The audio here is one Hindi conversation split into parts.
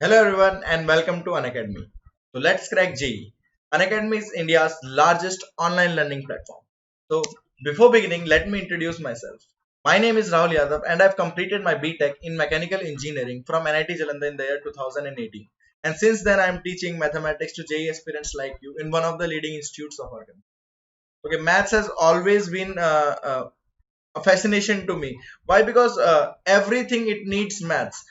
Hello everyone and welcome to Unacademy. So let's crack JEE. Unacademy is India's largest online learning platform. So before beginning, let me introduce myself. My name is Rahul Yadav and I've completed my BTech in Mechanical Engineering from NIT Jalandhar in the year 2018. And since then, I am teaching mathematics to JEE aspirants like you in one of the leading institutes of our country. Okay, maths has always been a fascination to me. Why? Because everything it needs maths,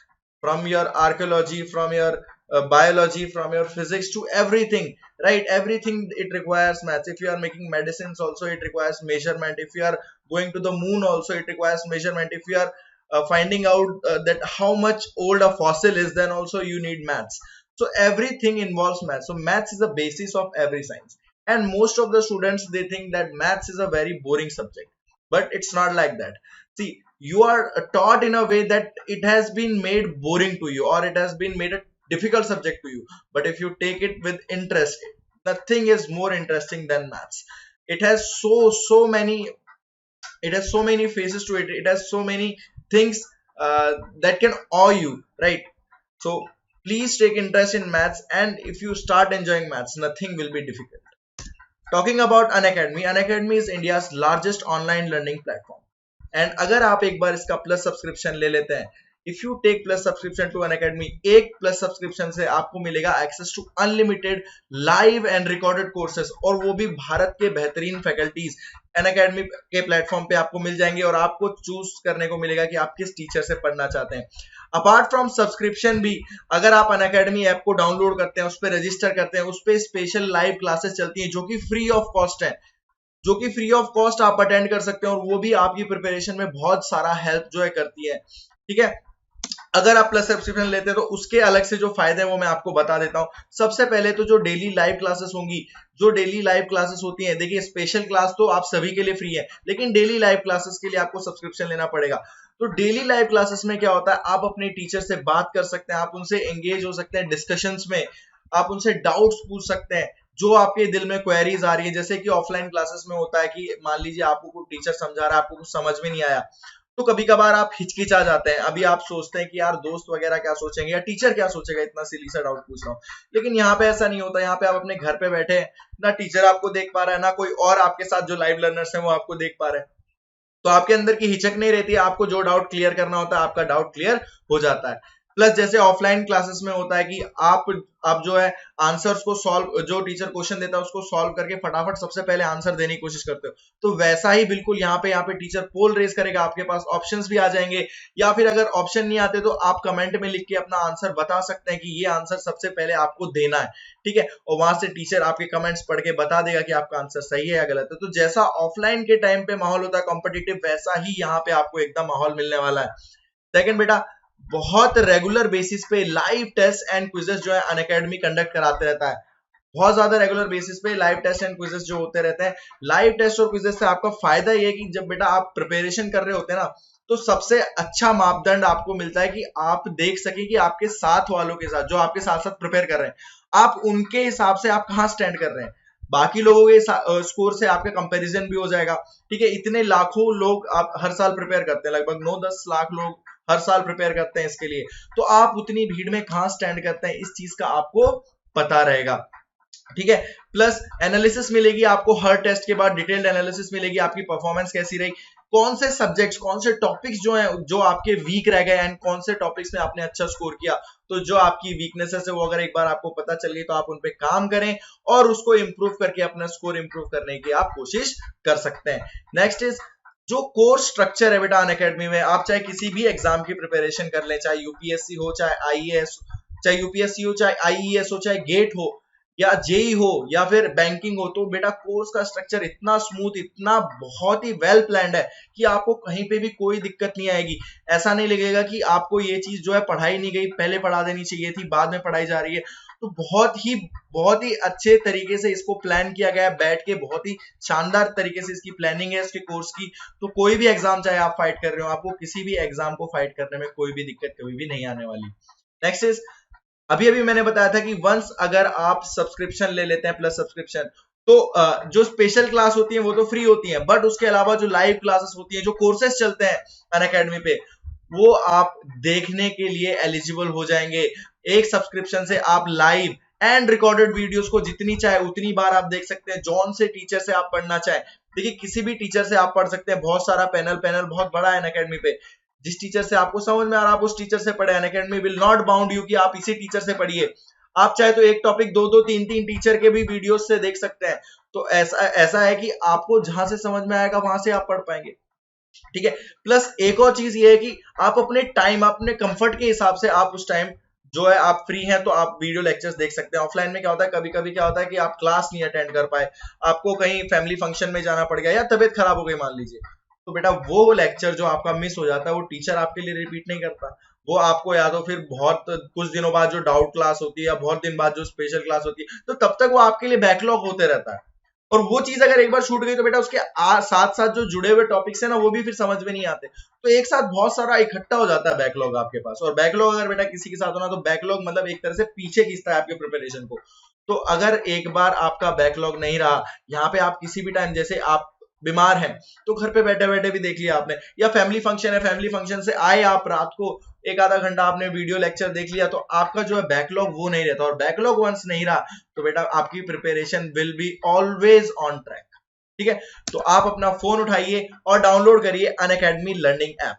from your archaeology, from your biology, from your physics to everything, right? Everything it requires maths. If you are making medicines also it requires measurement. If you are going to the moon also it requires measurement. If you are finding out that how much old a fossil is, then also you need maths. So everything involves maths. So maths is the basis of every science, and most of the students they think that maths is a very boring subject, but it's not like that. See, you are taught in a way that it has been made boring to you, or it has been made a difficult subject to you. But if you take it with interest, nothing is more interesting than maths. It has so many faces to it. It has so many things that can awe you, right? So please take interest in maths, and if you start enjoying maths, nothing will be difficult. Talking about Unacademy is India's largest online learning platform. And अगर आप एक बार इसका प्लस सब्सक्रिप्शन ले लेते हैं, if you take plus subscription to Unacademy, एक प्लस सब्सक्रिप्शन से आपको मिलेगा access to unlimited live and recorded courses, और वो भी भारत के बेहतरीन फैकल्टीज अनअकैडमी के प्लेटफॉर्म पे आपको मिल जाएंगे, और आपको चूज करने को मिलेगा कि आप किस टीचर से पढ़ना चाहते हैं. अपार्ट फ्रॉम सब्सक्रिप्शन भी, अगर आप अनअकैडमी ऐप को डाउनलोड करते हैं, उस पर रजिस्टर करते हैं, उस पर स्पेशल लाइव क्लासेस चलती हैं जो कि फ्री ऑफ कॉस्ट है, जो कि फ्री ऑफ कॉस्ट आप अटेंड कर सकते हैं, और वो भी आपकी प्रिपरेशन में बहुत सारा हेल्प जो है करती है. ठीक है, अगर आप प्लस सब्सक्रिप्शन लेते हैं तो उसके अलग से जो फायदे हैं वो मैं आपको बता देता हूं. सबसे पहले तो जो डेली लाइव क्लासेस होंगी, जो डेली लाइव क्लासेस होती हैं, देखिए स्पेशल क्लास तो आप सभी के लिए फ्री है, लेकिन डेली लाइव क्लासेस के लिए आपको सब्सक्रिप्शन लेना पड़ेगा. तो डेली लाइव क्लासेस में क्या होता है, आप अपने टीचर से बात कर सकते हैं, आप उनसे एंगेज हो सकते हैं डिस्कशंस में, आप उनसे डाउट्स पूछ सकते हैं, जो आपके दिल में क्वेरीज आ रही है. जैसे कि ऑफलाइन क्लासेस में होता है कि मान लीजिए आपको कुछ टीचर समझा रहा है, आपको कुछ समझ में नहीं आया, तो कभी कभार आप हिचकिचा जाते हैं. अभी आप सोचते हैं कि यार दोस्त वगैरह क्या सोचेंगे या टीचर क्या सोचेगा, इतना सिली सा डाउट पूछ रहा हूँ. लेकिन यहाँ पे ऐसा नहीं होता. यहाँ पे आप अपने घर पे बैठे हैं, ना टीचर आपको देख पा रहा है, ना कोई और आपके साथ जो लाइव लर्नर्स हैं वो आपको देख पा रहे हैं. तो आपके अंदर की हिचक नहीं रहती है. आपको जो डाउट क्लियर करना होता है आपका डाउट क्लियर हो जाता है. प्लस जैसे ऑफलाइन क्लासेस में होता है कि आप जो है आंसर्स को सॉल्व, जो टीचर क्वेश्चन देता है उसको सॉल्व करके फटाफट सबसे पहले आंसर देने की कोशिश करते हो. तो वैसा ही बिल्कुल यहाँ पे टीचर पोल रेज करेगा, आपके पास ऑप्शंस भी आ जाएंगे, या फिर अगर ऑप्शन नहीं आते तो आप कमेंट में लिख के अपना आंसर बता सकते हैं कि ये आंसर सबसे पहले आपको देना है. ठीक है, और वहां से टीचर आपके कमेंट्स पढ़ के बता देगा कि आपका आंसर सही है या गलत है. तो जैसा ऑफलाइन के टाइम पे माहौल होता है कॉम्पिटिटिव, वैसा ही यहाँ पे आपको एकदम माहौल मिलने वाला है. सेकंड बेटा, बहुत रेगुलर बेसिस पे लाइव टेस्ट एंड क्विजेस जो है अनअकैडमी कंडक्ट कराते रहता है. बहुत ज्यादा रेगुलर बेसिस पे लाइव टेस्ट एंड क्विजेस जो होते रहते हैं. लाइव टेस्ट और क्विजेस से आपका फायदा ये है कि जब बेटा आप प्रिपरेशन कर रहे होते हैं ना, तो सबसे अच्छा मापदंड आपको मिलता है कि आप देख सके कि आपके साथ वालों के साथ, जो आपके साथ साथ प्रिपेयर कर रहे हैं, आप उनके हिसाब से आप कहाँ स्टैंड कर रहे हैं. बाकी लोगों के स्कोर से आपका कंपैरिजन भी हो जाएगा. ठीक है, इतने लाखों लोग आप हर साल प्रिपेयर करते हैं, लगभग 9-10 लाख लोग हर साल प्रिपेयर करते हैं इसके लिए. तो आप उतनी भीड़ में कहां स्टैंड करते हैं, इस चीज का आपको पता रहेगा. ठीक है, प्लस एनालिसिस मिलेगी आपको, हर टेस्ट के बाद डिटेल्ड एनालिसिस मिलेगी, आपकी परफॉर्मेंस कैसी रही, कौन से सब्जेक्ट्स, कौन से टॉपिक्स जो हैं जो आपके वीक रह गए एंड कौन से टॉपिक्स में आपने अच्छा स्कोर किया. तो जो आपकी वीकनेसेस है वो अगर एक बार आपको पता चल गई तो आप उन पे काम करें और उसको इंप्रूव करके अपना स्कोर इंप्रूव करने की आप कोशिश कर सकते हैं. नेक्स्ट इज जो कोर्स स्ट्रक्चर है बेटा अनअकैडमी में. आप चाहे किसी भी एग्जाम की प्रिपरेशन कर लें, चाहे यूपीएससी हो, चाहे आईएएस, चाहे यूपीएससी हो, चाहे आईईएस हो, चाहे गेट हो, या जेई हो, या फिर बैंकिंग हो, तो बेटा कोर्स का स्ट्रक्चर इतना स्मूथ, इतना बहुत ही वेल प्लान्ड है कि आपको कहीं पे भी कोई दिक्कत नहीं आएगी. ऐसा नहीं लगेगा कि आपको ये चीज जो है पढ़ाई नहीं गई, पहले पढ़ा देनी चाहिए थी, बाद में पढ़ाई जा रही है. तो बहुत ही अच्छे तरीके से इसको प्लान किया गया है, बैठ के बहुत ही शानदार तरीके से इसकी प्लानिंग है इसके कोर्स की. तो कोई भी एग्जाम चाहे आप फाइट कर रहे हो, आपको किसी भी एग्जाम को फाइट करने में कोई भी दिक्कत कभी भी नहीं आने वाली. नेक्स्ट इज, अभी अभी मैंने बताया था कि वंस अगर आप सब्सक्रिप्शन ले लेते हैं, प्लस सब्सक्रिप्शन, तो जो स्पेशल क्लास होती है वो तो फ्री होती है, बट उसके अलावा जो लाइव क्लासेस होती है, जो कोर्सेज चलते हैं अनअकैडमी पे, वो आप देखने के लिए एलिजिबल हो जाएंगे. एक सब्सक्रिप्शन से आप लाइव एंड रिकॉर्डेड वीडियोस को जितनी चाहे उतनी बार आप देख सकते हैं। जौन से टीचर से आप पढ़ना चाहे, देखिए किसी भी टीचर से आप पढ़ सकते हैं। बहुत सारा पैनल बहुत बड़ा है अनअकैडमी पे। जिस टीचर से आपको समझ में आ रहा है आप उस टीचर से पढ़े। Unacademy will not bound you कि आप इसी टीचर से पढ़िए। आप चाहे तो एक टॉपिक दो तीन टीचर के भी वीडियोस से देख सकते हैं। तो ऐसा है कि आपको जहां से समझ में आएगा वहां से आप पढ़ पाएंगे, ठीक है। प्लस एक और चीज ये है कि आप अपने टाइम, अपने कंफर्ट के हिसाब से आप उस टाइम जो है आप फ्री हैं तो आप वीडियो लेक्चर्स देख सकते हैं। ऑफलाइन में क्या होता है, कभी कभी क्या होता है कि आप क्लास नहीं अटेंड कर पाए, आपको कहीं फैमिली फंक्शन में जाना पड़ गया या तबीयत खराब हो गई मान लीजिए, तो बेटा वो लेक्चर जो आपका मिस हो जाता है वो टीचर आपके लिए रिपीट नहीं करता। वो आपको या तो फिर बहुत कुछ दिनों बाद जो डाउट क्लास होती है या बहुत दिन बाद जो स्पेशल क्लास होती है, तो तब तक वो आपके लिए बैकलॉग होते रहता है। और वो चीज अगर एक बार छूट गई तो बेटा उसके साथ साथ जो जुड़े हुए टॉपिक्स है ना वो भी फिर समझ में नहीं आते। तो एक साथ बहुत सारा इकट्ठा हो जाता है बैकलॉग आपके पास। और बैकलॉग अगर बेटा किसी के साथ होना तो बैकलॉग मतलब एक तरह से पीछे खींचता है आपके प्रिपरेशन को। तो अगर एक बार आपका बैकलॉग नहीं रहा, यहाँ पे आप किसी भी टाइम, जैसे आप बीमार हैं तो घर पे बैठे बैठे भी देख लिया आपने, या फैमिली फंक्शन है, फैमिली फंक्शन से आए आप रात को एक आधा घंटा आपने वीडियो लेक्चर देख लिया, तो आपका जो है बैकलॉग वो नहीं रहता। और बैकलॉग वंस नहीं रहा तो बेटा आपकी preparation will be always on track, ठीक है। तो आप अपना फोन उठाइए और डाउनलोड करिए अनअकैडमी लर्निंग ऐप,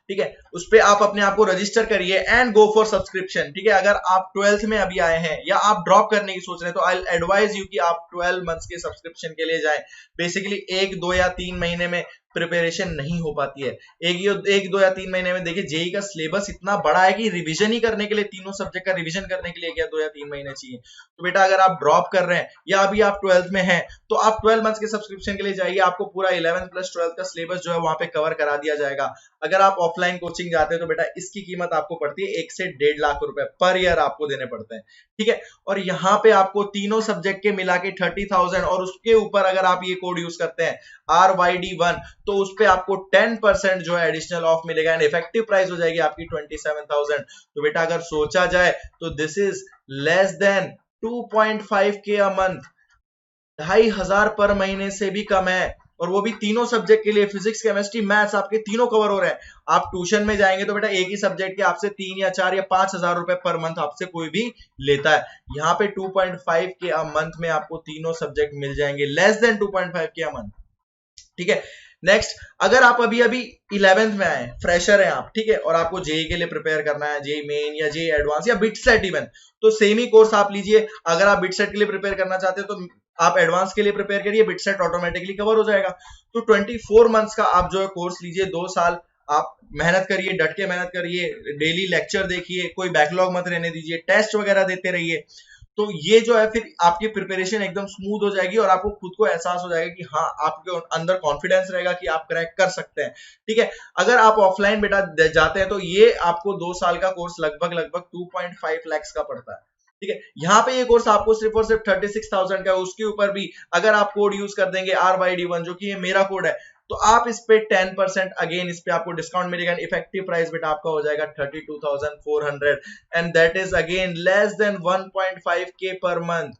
ठीक है। उस पे आप अपने आप को रजिस्टर करिए एंड गो फॉर सब्सक्रिप्शन, ठीक है। अगर आप 12th में अभी आए हैं या आप ड्रॉप करने की सोच रहे हैं तो आई एडवाइज यू कि आप 12 मंथ्स के सब्सक्रिप्शन के लिए जाएं। बेसिकली 1, 2 या 3 महीने में प्रिपरेशन नहीं हो पाती है। एक दो या 3 महीने में देखिए जेई का सिलेबस इतना बड़ा है कि रिवीजन ही करने के लिए, तीनों सब्जेक्ट का रिवीजन करने के लिए क्या 2 या 3 महीने चाहिए। तो बेटा अगर आप ड्रॉप कर रहे हैं या अभी आप 12th में हैं तो आप 12 मंथ्स के सब्सक्रिप्शन के लिए जाइए। आपको पूरा 11th प्लस 12th का सिलेबस जो है वहां पे कवर करा दिया जाएगा। अगर आप ऑफलाइन कोचिंग जाते हैं तो बेटा इसकी कीमत आपको पड़ती है 1 से 1.5 लाख रुपए पर ईयर आपको देने पड़ते हैं, ठीक है। और यहाँ पे आपको तीनों सब्जेक्ट के मिला के 30,000 और उसके ऊपर अगर आप ये कोड यूज करते हैं RYD1 तो उस पे आपको 10% जो है एडिशनल ऑफ मिलेगा एंड इफेक्टिव प्राइस हो जाएगी आपकी 27,000। तो बेटा अगर सोचा जाए तो this is less then 2.5K a month, 2,500 पर महीने से भी कम है। और वो भी तीनों सब्जेक्ट के लिए, फिजिक्स केमिस्ट्री मैथ्स आपके तीनों कवर हो रहे हैं। आप ट्यूशन में जाएंगे तो बेटा एक ही सब्जेक्ट के आपसे 3 या 4 या 5,000 रुपए पर मंथ आपसे कोई भी लेता है। यहाँ पे 2.5K अ मंथ में आपको तीनों सब्जेक्ट मिल जाएंगे, less than 2.5K a month, ठीक है। नेक्स्ट, अगर आप अभी 11th में आए, फ्रेशर हैं आप, ठीक है, और आपको जेई के लिए प्रिपेयर करना है, जेई मेन या जेई एडवांस या बिटसेट इवन, तो सेम ही कोर्स आप लीजिए। अगर आप बिटसेट के लिए प्रिपेयर करना चाहते हो तो आप एडवांस के लिए प्रिपेयर करिए, बिटसेट ऑटोमेटिकली कवर हो जाएगा। तो 24 मंथ्स का आप जो है कोर्स लीजिए, 2 साल आप मेहनत करिए, डट के मेहनत करिए, डेली लेक्चर देखिए, कोई बैकलॉग मत रहने दीजिए, टेस्ट वगैरह देते रहिए। तो ये जो है फिर आपकी प्रिपरेशन एकदम स्मूथ हो जाएगी और आपको खुद को एहसास हो जाएगा कि हाँ आपके अंदर कॉन्फिडेंस रहेगा कि आप क्रैक कर सकते हैं, ठीक है। अगर आप ऑफलाइन बेटा जाते हैं तो ये आपको 2 साल का कोर्स लगभग 2.5 लाख का पड़ता है, ठीक है। यहाँ पे ये कोर्स आपको सिर्फ और सिर्फ 36,000 का है। उसके ऊपर भी अगर आप कोड यूज कर देंगे RYD1 जो कि ये मेरा कोड है, तो आप इस पे 10% अगेन इस पे आपको डिस्काउंट मिलेगा। इफेक्टिव प्राइस बेटा आपका हो जाएगा 32,400 and that is again less than 1.5K per month.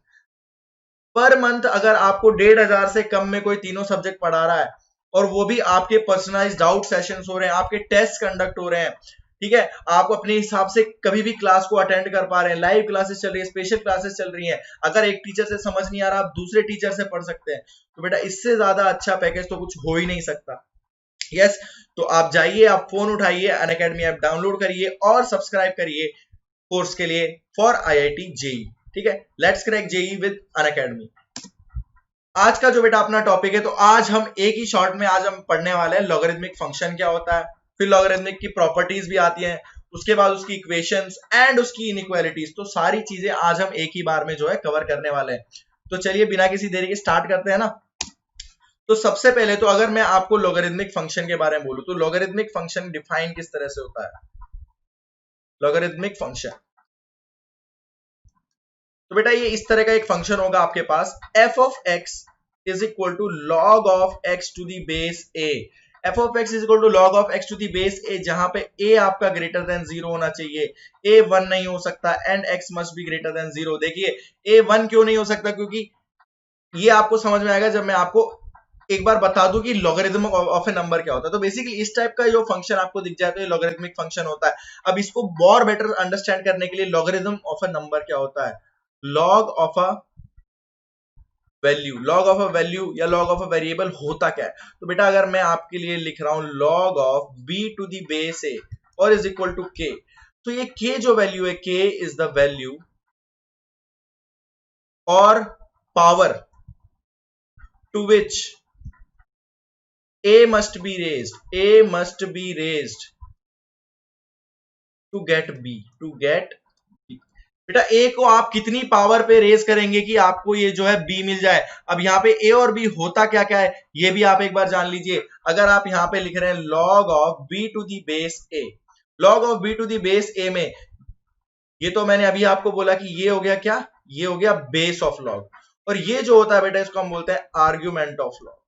Per month अगर आपको 1,500 से कम में कोई तीनों सब्जेक्ट पढ़ा रहा है और वो भी आपके पर्सनलाइज्ड डाउट सेशंस हो रहे हैं, आपके टेस्ट कंडक्ट हो रहे हैं, ठीक है, आप अपने हिसाब से कभी भी क्लास को अटेंड कर पा रहे हैं, लाइव क्लासेस चल रही है, स्पेशल क्लासेस चल रही हैं, अगर एक टीचर से समझ नहीं आ रहा आप दूसरे टीचर से पढ़ सकते हैं, तो बेटा इससे ज्यादा अच्छा पैकेज तो कुछ हो ही नहीं सकता। यस, तो आप जाइए, आप फोन उठाइए, अनअकैडमी ऐप डाउनलोड करिए और सब्सक्राइब करिए कोर्स के लिए फॉर IIT JEE, ठीक है। Let's crack JEE with Unacademy. आज का जो बेटा अपना टॉपिक है, तो आज हम एक ही शॉर्ट में आज हम पढ़ने वाले हैं लॉगरिथमिक फंक्शन क्या होता है, फिर लॉगरिथमिक की प्रॉपर्टीज भी आती हैं, उसके बाद उसकी इक्वेशंस एंड उसकी इनइक्वालिटीज। तो सारी चीजें आज हम एक ही बार में जो है कवर करने वाले हैं। तो चलिए बिना किसी देरी के स्टार्ट करते हैं ना। तो सबसे पहले तो अगर मैं आपको लॉगरिथमिक फंक्शन के बारे में बोलूं तो लॉगरिथमिक फंक्शन डिफाइन किस तरह से होता है। लॉगरिथमिक फंक्शन, तो बेटा ये इस तरह का एक फंक्शन होगा आपके पास, f of x is equal to log of x to the base a। f of x is equal to log of x to the base a, जहां पे a आपका ग्रेटर देन 0 होना चाहिए, a 1 नहीं हो सकता and x must be greater than 0। देखिए a 1 क्यों नहीं हो सकता, क्योंकि ये आपको समझ में आएगा जब मैं आपको एक बार बता दूं कि लॉगरिथम ऑफ ए नंबर क्या होता है। तो बेसिकली इस टाइप का जो फंक्शन आपको दिख जाए तो ये लॉगरिथमिक फंक्शन होता है। अब इसको और बेटर अंडरस्टैंड करने के लिए लॉगरिथम ऑफ ए नंबर क्या होता है, log of a value, log of a value या लॉग ऑफ अ वेरिएबल होता क्या है। तो बेटा अगर मैं आपके लिए लिख रहा हूं log of b to the base a और इज इक्वल टू k, तो ये k जो वैल्यू है, k is the value or power to which a must be raised, a must be raised to get b, to get b। बेटा a को आप कितनी पावर पे रेज करेंगे कि आपको ये जो है b मिल जाए। अब यहाँ पे a और b होता क्या क्या है ये भी आप एक बार जान लीजिए। अगर आप यहाँ पे लिख रहे हैं log of b to the base a, log of b to the base a में ये तो मैंने अभी आपको बोला कि ये हो गया क्या, ये हो गया बेस ऑफ लॉग, और ये जो होता है बेटा इसको हम बोलते हैं आर्ग्यूमेंट ऑफ लॉग।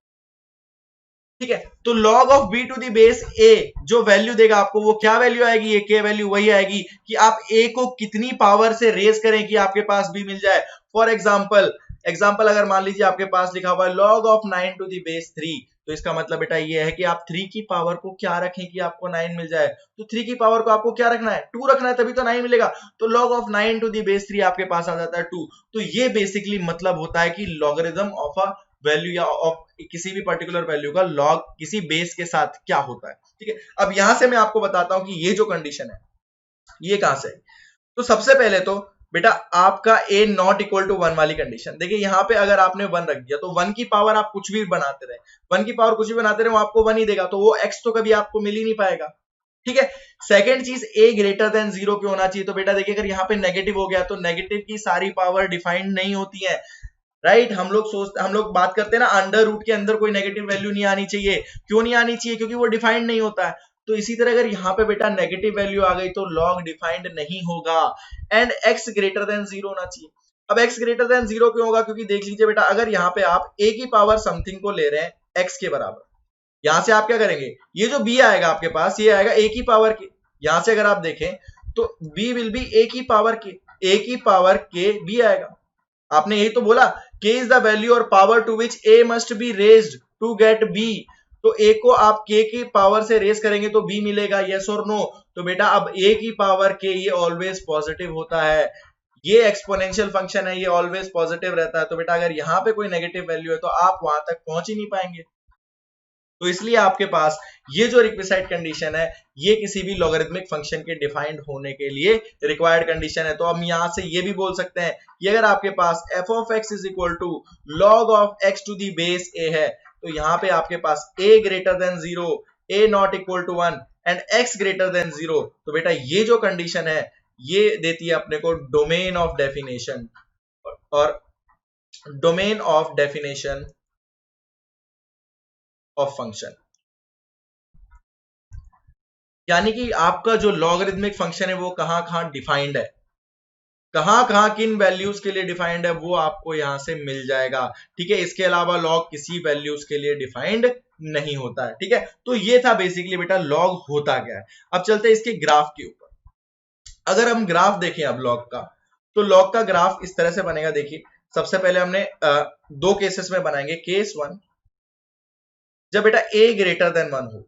ठीक है, तो log of b to the base a जो वैल्यू देगा आपको वो क्या वैल्यू आएगी, ये k वैल्यू वही आएगी कि आप a को कितनी पावर से रेज करें कि आपके पास b मिल जाए। फॉर एग्जाम्पल अगर मान लीजिए आपके पास लिखा हुआ है log of 9 to the base 3, तो इसका मतलब बेटा ये है कि आप 3 की पावर को क्या रखें कि आपको 9 मिल जाए। तो 3 की पावर को आपको क्या रखना है, 2 रखना है, तभी तो 9 मिलेगा। तो log of 9 to the base 3 आपके पास आ जाता है 2। तो ये बेसिकली मतलब होता है कि लॉगरिथम ऑफ अ वैल्यू या ऑफ किसी भी पर्टिकुलर वैल्यू का लॉग किसी बेस के साथ क्या होता है। ठीक है, अब यहां से मैं आपको बताता हूं कि ये जो कंडीशन है ये कहां से है। तो सबसे पहले तो बेटा आपका a नॉट इक्वल टू 1 वाली कंडीशन देखिए, यहां पे अगर आपने 1 रख दिया तो 1 की पावर आप कुछ भी बनाते रहे, 1 की पावर कुछ भी बनाते रहे वो आपको 1 ही देगा, तो वो x तो कभी आपको मिल ही नहीं पाएगा। ठीक है, सेकंड चीज a ग्रेटर देन 0 क्यों होना चाहिए। तो बेटा देखिए अगर यहाँ पे नेगेटिव हो गया तो नेगेटिव की सारी पावर डिफाइंड नहीं होती है, राइट। हम लोग बात करते हैं ना अंडर रूट के अंदर कोई नेगेटिव वैल्यू नहीं आनी चाहिए। क्यों नहीं आनी चाहिए, क्योंकि वो डिफाइंड नहीं होता है। तो इसी तरह अगर यहाँ पे बेटा नेगेटिव वैल्यू आ गई तो लॉग डिफाइंड नहीं होगा एंड x ग्रेटर देन 0 होना चाहिए। अब x ग्रेटर देन 0 क्यों होगा, क्योंकि देख लीजिए बेटा अगर यहाँ पे आप a की पावर समथिंग को ले रहे हैं x के बराबर, यहां से आप क्या करेंगे, ये जो b आएगा आपके पास ये आएगा a की पावर के, यहां से अगर आप देखें तो b विल बी a की पावर के, a की पावर के b आएगा। आपने यही तो बोला k is the value or power to which a must be raised to get b। तो a को आप k की पावर से रेज करेंगे तो b मिलेगा, यस और नो। तो बेटा अब a की पावर k ये ऑलवेज पॉजिटिव होता है, ये एक्सपोनेंशियल फंक्शन है, ये ऑलवेज पॉजिटिव रहता है। तो बेटा अगर यहाँ पे कोई नेगेटिव वैल्यू है तो आप वहां तक पहुंच ही नहीं पाएंगे। तो इसलिए आपके पास ये जो रिक्विसाइट कंडीशन है ये किसी भी लॉगरिथमिक फंक्शन के डिफाइंड होने के लिए रिक्वायर्ड कंडीशन है। तो हम यहां से ये भी बोल सकते हैं कि अगर आपके पास f of x is equal to log of x to the base a है, तो यहाँ पे आपके पास a greater than 0, a not equal to 1 and x greater than 0। तो बेटा ये जो कंडीशन है ये देती है अपने को डोमेन ऑफ डेफिनेशन, और domain of definition of function, यानी कि आपका जो लॉगरिथमिक फंक्शन है वो कहां कहां डिफाइंड है, कहां कहां किन वैल्यूज के लिए डिफाइंड है वो आपको यहां से मिल जाएगा। ठीक है, इसके अलावा लॉग किसी वैल्यूज के लिए डिफाइंड नहीं होता है। ठीक है, तो ये था बेसिकली बेटा लॉग होता क्या है। अब चलते हैं इसके ग्राफ के ऊपर। अगर हम ग्राफ देखें अब लॉग का, तो लॉग का ग्राफ इस तरह से बनेगा। देखिए सबसे पहले हमने दो केसेस में बनाएंगे। केस 1 जब बेटा a ग्रेटर देन 1 हो,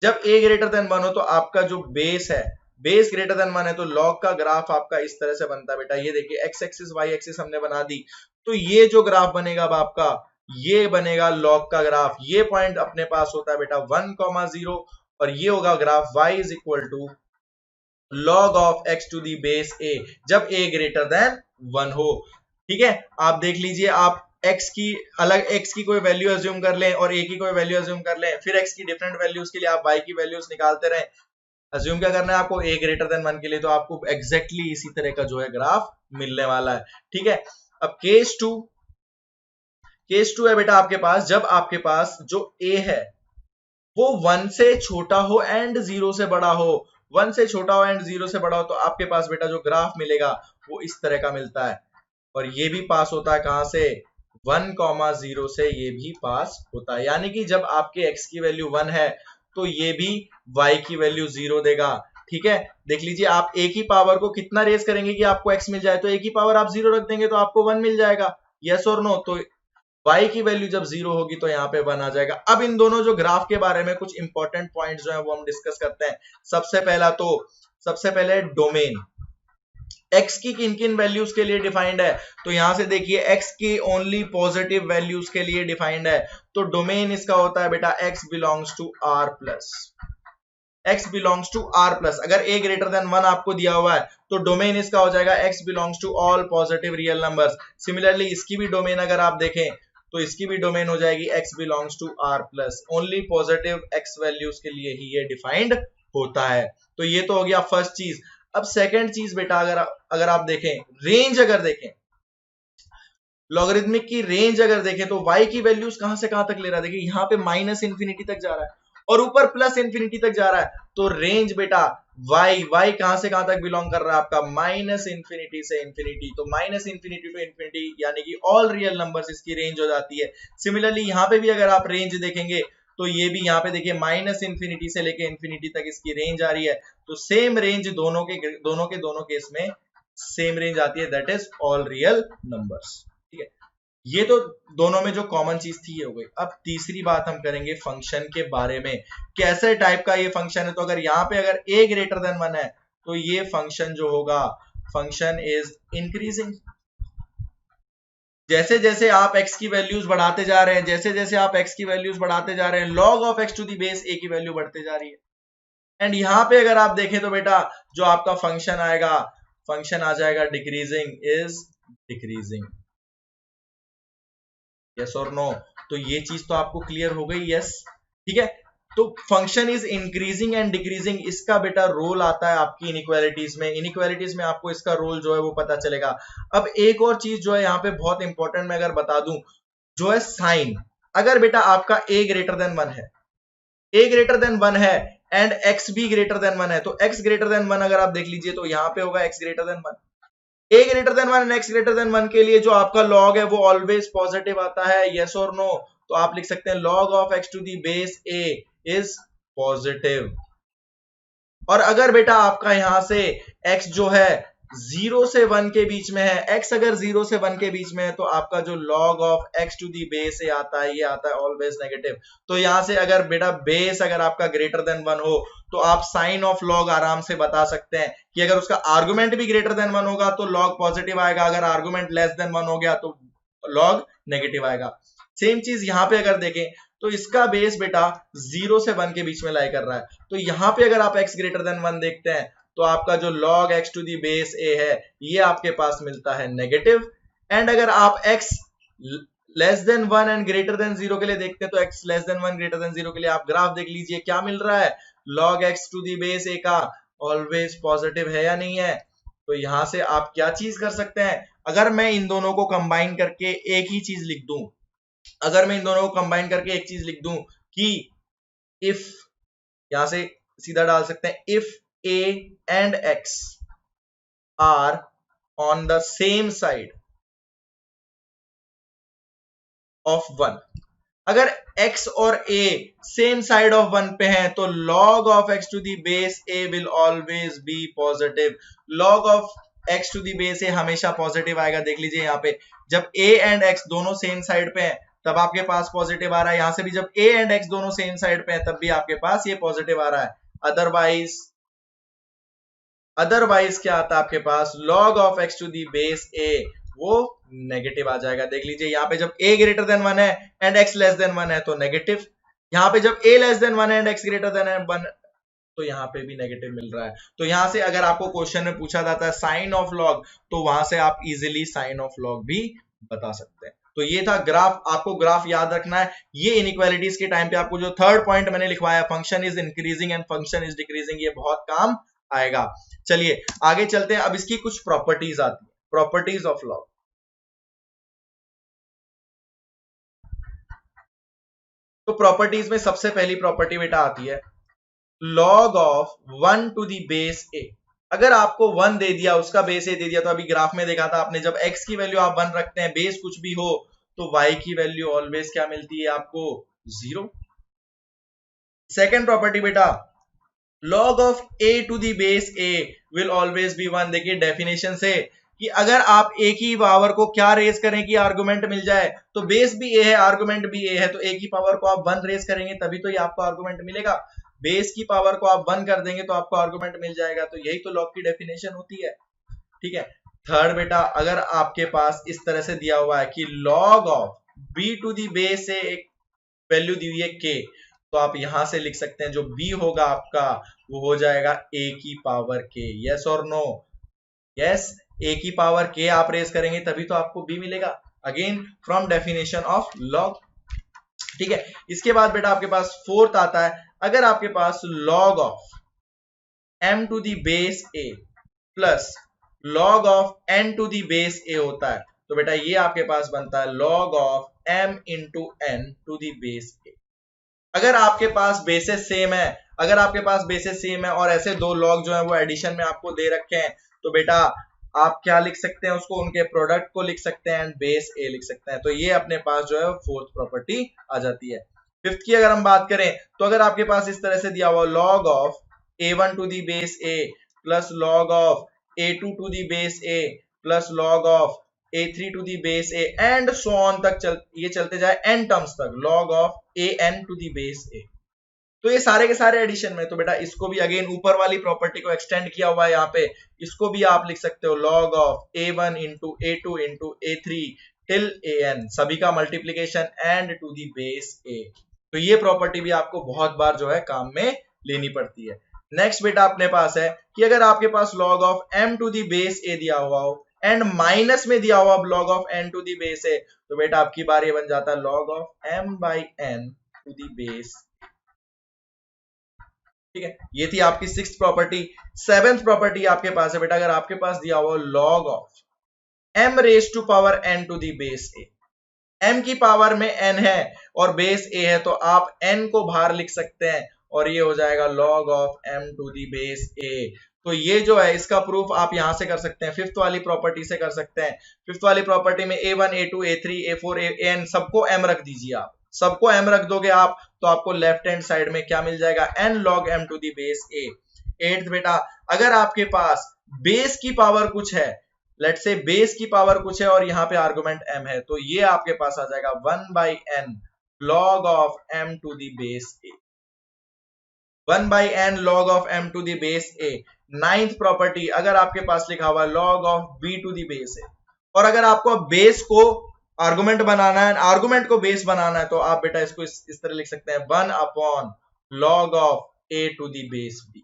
जब a ग्रेटर देन 1 हो तो आपका जो बेस है, बेस ग्रेटर देन 1 है, तो लॉग का ग्राफ आपका इस तरह से बनता है बेटा। ये देखिए x एक्सिस y एक्सिस हमने बना दी, तो ये जो ग्राफ बनेगा अब आपका ये बनेगा लॉग का ग्राफ। ये पॉइंट अपने पास होता है बेटा 1,0 और ये होगा graph y is equal to log of x to the base a जब a ग्रेटर देन 1 हो। ठीक है, आप देख लीजिए, आप x की अलग x की कोई वैल्यू अज्यूम कर लें और a की कोई वैल्यू अज्यूम कर लें, फिर x की डिफरेंट वैल्यूज के लिए आप y की वैल्यूज निकालते रहें। अज्यूम क्या करना है आपको, a ग्रेटर देन 1 के लिए, तो आपको एग्जैक्टली इसी तरह का जो है ग्राफ मिलने वाला है। ठीक है, अब केस 2 है बेटा आपके पास जब आपके पास जो a है वो 1 से छोटा हो एंड 0 से बड़ा हो, 1 से छोटा हो एंड 0 से बड़ा हो, तो आपके पास बेटा जो ग्राफ मिलेगा वो इस तरह का मिलता है। और ये भी पास होता है कहां से, 1,0 से ये भी पास होता है। यानी कि जब आपके x की वैल्यू 1 है तो ये भी y की वैल्यू 0 देगा। ठीक है, देख लीजिए आप a की पावर को कितना रेज करेंगे कि आपको x मिल जाए, तो a की पावर आप 0 रख देंगे तो आपको 1 मिल जाएगा, यस और नो। तो y की वैल्यू जब 0 होगी तो यहाँ पे 1 आ जाएगा। अब इन दोनों जो ग्राफ के बारे में कुछ इंपॉर्टेंट पॉइंट्स जो है वो हम डिस्कस करते हैं। सबसे पहले डोमेन। x की किन किन वैल्यूज के लिए डिफाइंड है, तो यहां से देखिए x की ओनली पॉजिटिव वैल्यूज के लिए डिफाइंड है। तो डोमेन इसका होता है बेटा x belongs to r plus, x belongs to r plus. अगर a ग्रेटर देन 1 आपको दिया हुआ है तो डोमेन इसका हो जाएगा x belongs to all positive real numbers. Similarly इसकी भी डोमेन अगर आप देखें तो इसकी भी डोमेन हो जाएगी x belongs to r plus. Only positive x values के लिए ही ये डिफाइंड होता है। तो ये तो हो गया फर्स्ट चीज। अब सेकंड चीज बेटा, अगर आप देखें रेंज, अगर देखें लॉगरिथमिक की रेंज अगर देखें तो y की वैल्यूज कहां से कहां तक ले रहा है, देखिए यहां पे माइनस इंफिनिटी तक जा रहा है और ऊपर प्लस इंफिनिटी तक जा रहा है। तो रेंज बेटा y कहां से कहां तक बिलोंग कर रहा है आपका, माइनस इंफिनिटी से इंफिनिटी। तो माइनस इंफिनिटी टू इंफिनिटी यानी कि ऑल रियल नंबर्स इसकी रेंज हो जाती है। सिमिलरली यहां पे भी अगर आप रेंज देखेंगे तो ये भी यहाँ पे देखिए माइनस इंफिनिटी से लेके इंफिनिटी तक इसकी रेंज आ रही है। तो सेम रेंज दोनों केस में सेम रेंज आती है, that is all real numbers. ठीक है, ये तो दोनों में जो कॉमन चीज थी ये हो गई। अब तीसरी बात हम करेंगे फंक्शन के बारे में, कैसे टाइप का ये फंक्शन है। तो अगर यहाँ पे अगर a ग्रेटर देन 1 है तो ये फंक्शन जो होगा, फंक्शन इज इंक्रीजिंग। जैसे जैसे आप x की वैल्यूज बढ़ाते जा रहे हैं, जैसे जैसे आप x की वैल्यूज बढ़ाते जा रहे हैं, log of x to the base a की वैल्यू बढ़ते जा रही है। एंड यहां पे अगर आप देखें तो बेटा जो आपका फंक्शन आएगा, फंक्शन आ जाएगा डिक्रीजिंग, इज डिक्रीजिंग। यस और नो, तो ये चीज तो आपको क्लियर हो गई। यस, ठीक है। तो function is increasing and decreasing, इसका बेटा रोल आता है आपकी इनइक्वालिटीज में। इनइक्वालिटीज में आपको इसका रोल जो है वो पता चलेगा। अब एक और चीज जो है यहाँ पे बहुत इंपॉर्टेंट मैं अगर बता दूं, जो है साइन। अगर बेटा आपका a ग्रेटर देन 1 है, a ग्रेटर देन 1 है एंड x भी ग्रेटर देन 1 है, तो x ग्रेटर देन 1 अगर आप देख लीजिए तो यहां पे होगा x greater than 1। a greater than 1 and x greater than 1 के लिए जो आपका log है वो ऑलवेज पॉजिटिव आता है। यस और नो, तो आप लिख सकते हैं log of x to the base a is positive. और अगर बेटा आपका यहां से x जो है 0 से 1 के बीच में है, x अगर 0 से 1 के बीच में है तो आपका जो log of x to the base a आता है, ये आता है ऑलवेज नेगेटिव। तो यहां से अगर बेटा बेस अगर आपका ग्रेटर देन 1 हो तो आप साइन ऑफ log आराम से बता सकते हैं कि अगर उसका आर्गुमेंट भी ग्रेटर देन 1 होगा तो log पॉजिटिव आएगा, अगर आर्गुमेंट लेस देन 1 हो गया तो log नेगेटिव आएगा। सेम चीज यहां पे अगर देखें तो इसका बेस बेटा 0 से 1 के बीच में लाई कर रहा है, तो यहां पे अगर आप x ग्रेटर देन 1 देखते हैं तो आपका जो log x to the base a है ये आपके पास मिलता है नेगेटिव। एंड अगर आप x less than 1 and greater than 0 के लिए देखते हैं तो x less than 1 greater than 0 के लिए आप ग्राफ देख लीजिए, क्या मिल रहा है, log x to the base a का ऑलवेज पॉजिटिव है या नहीं है। तो यहां से आप क्या चीज कर सकते हैं, अगर मैं इन दोनों को कंबाइन करके एक ही चीज लिख दूं, अगर मैं इन दोनों को कंबाइन करके एक चीज लिख दूं कि इफ, यहां से सीधा डाल सकते हैं, if a and x are on the same side of 1, अगर x और a सेम साइड ऑफ 1 पे हैं तो log of x to the base a will always be positive. log of x to the base a हमेशा पॉजिटिव आएगा। देख लीजिए यहाँ पे जब a एंड x दोनों सेम साइड पे हैं तब आपके पास पॉजिटिव आ रहा है, यहां से भी जब a एंड x दोनों सेम साइड पे हैं तब भी आपके पास ये पॉजिटिव आ रहा है। अदरवाइज क्या आता है आपके पास, log of x to the base a वो नेगेटिव आ जाएगा। देख लीजिए यहाँ पे जब a ग्रेटर देन 1 है एंड x लेस देन 1 है तो नेगेटिव, यहाँ पे जब a लेस देन 1 है एंड x ग्रेटर देन 1 तो यहाँ पे भी नेगेटिव मिल रहा है। तो यहां से अगर आपको क्वेश्चन में पूछा जाता है साइन ऑफ लॉग तो वहां से आप इजीली साइन ऑफ लॉग भी बता सकते हैं। तो ये था ग्राफ, आपको ग्राफ याद रखना है। ये इनइक्वालिटीज के टाइम पे आपको जो थर्ड पॉइंट मैंने लिखवाया, function is increasing and function is decreasing, ये बहुत काम आएगा। चलिए आगे चलते हैं। अब इसकी कुछ प्रॉपर्टीज आती है, प्रॉपर्टीज ऑफ लॉग। तो प्रॉपर्टीज में सबसे पहली प्रॉपर्टी बेटा आती है log of 1 to the base a। अगर आपको 1 दे दिया, उसका बेस a दे दिया, तो अभी ग्राफ में देखा था आपने, जब x की वैल्यू आप 1 रखते हैं, बेस कुछ भी हो तो y की वैल्यू ऑलवेज क्या मिलती है आपको, 0। सेकेंड प्रॉपर्टी बेटा log of a to the base a will always be 1। देखिए डेफिनेशन से कि अगर आप एक ही पावर को क्या रेज करें कि आर्गुमेंट मिल जाए, तो बेस भी ए है, आर्गुमेंट भी ए है, तो एक ही पावर को आप 1 रेज करेंगे तभी तो ये आपको आर्गुमेंट मिलेगा। बेस की पावर को आप 1 कर देंगे तो आपको आर्गुमेंट मिल जाएगा। तो यही तो लॉग की डेफिनेशन होती है। ठीक है। थर्ड बेटा, अगर आपके पास इस तरह से दिया हुआ है कि log of b to the base से एक वैल्यू दी हुई है k, तो आप यहां से लिख सकते हैं जो b होगा आपका वो हो जाएगा a की पावर k। यस और नो? यस, a की पावर k आप रेज करेंगे तभी तो आपको b मिलेगा, again from definition of log। ठीक है। इसके बाद बेटा आपके पास फोर्थ आता है, अगर आपके पास log of m to the base a plus log of n to the base a होता है, तो बेटा ये आपके पास बनता है log of m into n to the base a। अगर आपके पास बेसिस सेम है, अगर आपके पास बेसिस सेम है और ऐसे दो लॉग जो है वो एडिशन में आपको दे रखे हैं, तो बेटा आप क्या लिख सकते हैं उसको, उनके प्रोडक्ट को लिख सकते हैं एंड बेस ए लिख सकते हैं। तो ये अपने पास जो है फोर्थ प्रॉपर्टी आ जाती है। फिफ्थ की अगर हम बात करें, तो अगर आपके पास इस तरह से दिया हुआ log of a1 to the base a plus log of a2 to the base a plus log of a3 to the base a and so on तक ये चलते जाए n टर्म्स तक, log of an to the base a। तो ये सारे के सारे एडिशन में, तो बेटा इसको भी अगेन ऊपर वाली प्रॉपर्टी को एक्सटेंड किया हुआ है यहाँ पे, इसको भी आप लिख सकते हो log of a1 into a2 into a3 till an, सभी का multiplication and to the base a। तो ये प्रॉपर्टी भी आपको बहुत बार जो है काम में लेनी पड़ती है। नेक्स्ट बेटा अपने पास है कि अगर आपके पास log of m to the base a दिया हुआ हो एंड माइनस में दिया हुआ log of n to the base a, तो बेटा आपकी बार ये बन जाता है log of m by n to the base. ठीक है, ये थी आपकी सिक्स्थ प्रॉपर्टी। सेवेंथ प्रॉपर्टी आपके पास है बेटा, अगर आपके पास दिया हुआ log of m raise to power n to the base a, m की पावर में n है और बेस a है, तो आप n को बाहर लिख सकते हैं और ये हो जाएगा log of m to the base a। तो ये जो है इसका प्रूफ आप यहां से कर सकते हैं, फिफ्थ वाली प्रॉपर्टी से कर सकते हैं। फिफ्थ वाली प्रॉपर्टी में a1 a2 a3 a4 an सबको m रख दीजिए, आप सबको m रख दोगे आप, तो आपको लेफ्ट हैंड साइड में क्या मिल जाएगा, n log m to the base a। Eighth बेटा, अगर आपके पास बेस की पावर कुछ है, लेट से बेस की पावर कुछ है और यहाँ पे आर्गुमेंट m है, तो ये आपके पास आ जाएगा 1 by n log of m to the base a, 1 by n log of m to the base a। Ninth property, अगर आपके पास लिखा हुआ log of b to the base a, और अगर आपको बेस को आर्गुमेंट बनाना है, आर्गुमेंट को बेस बनाना है, तो आप बेटा इसको इस तरह लिख सकते हैं 1 upon log of a to the base b।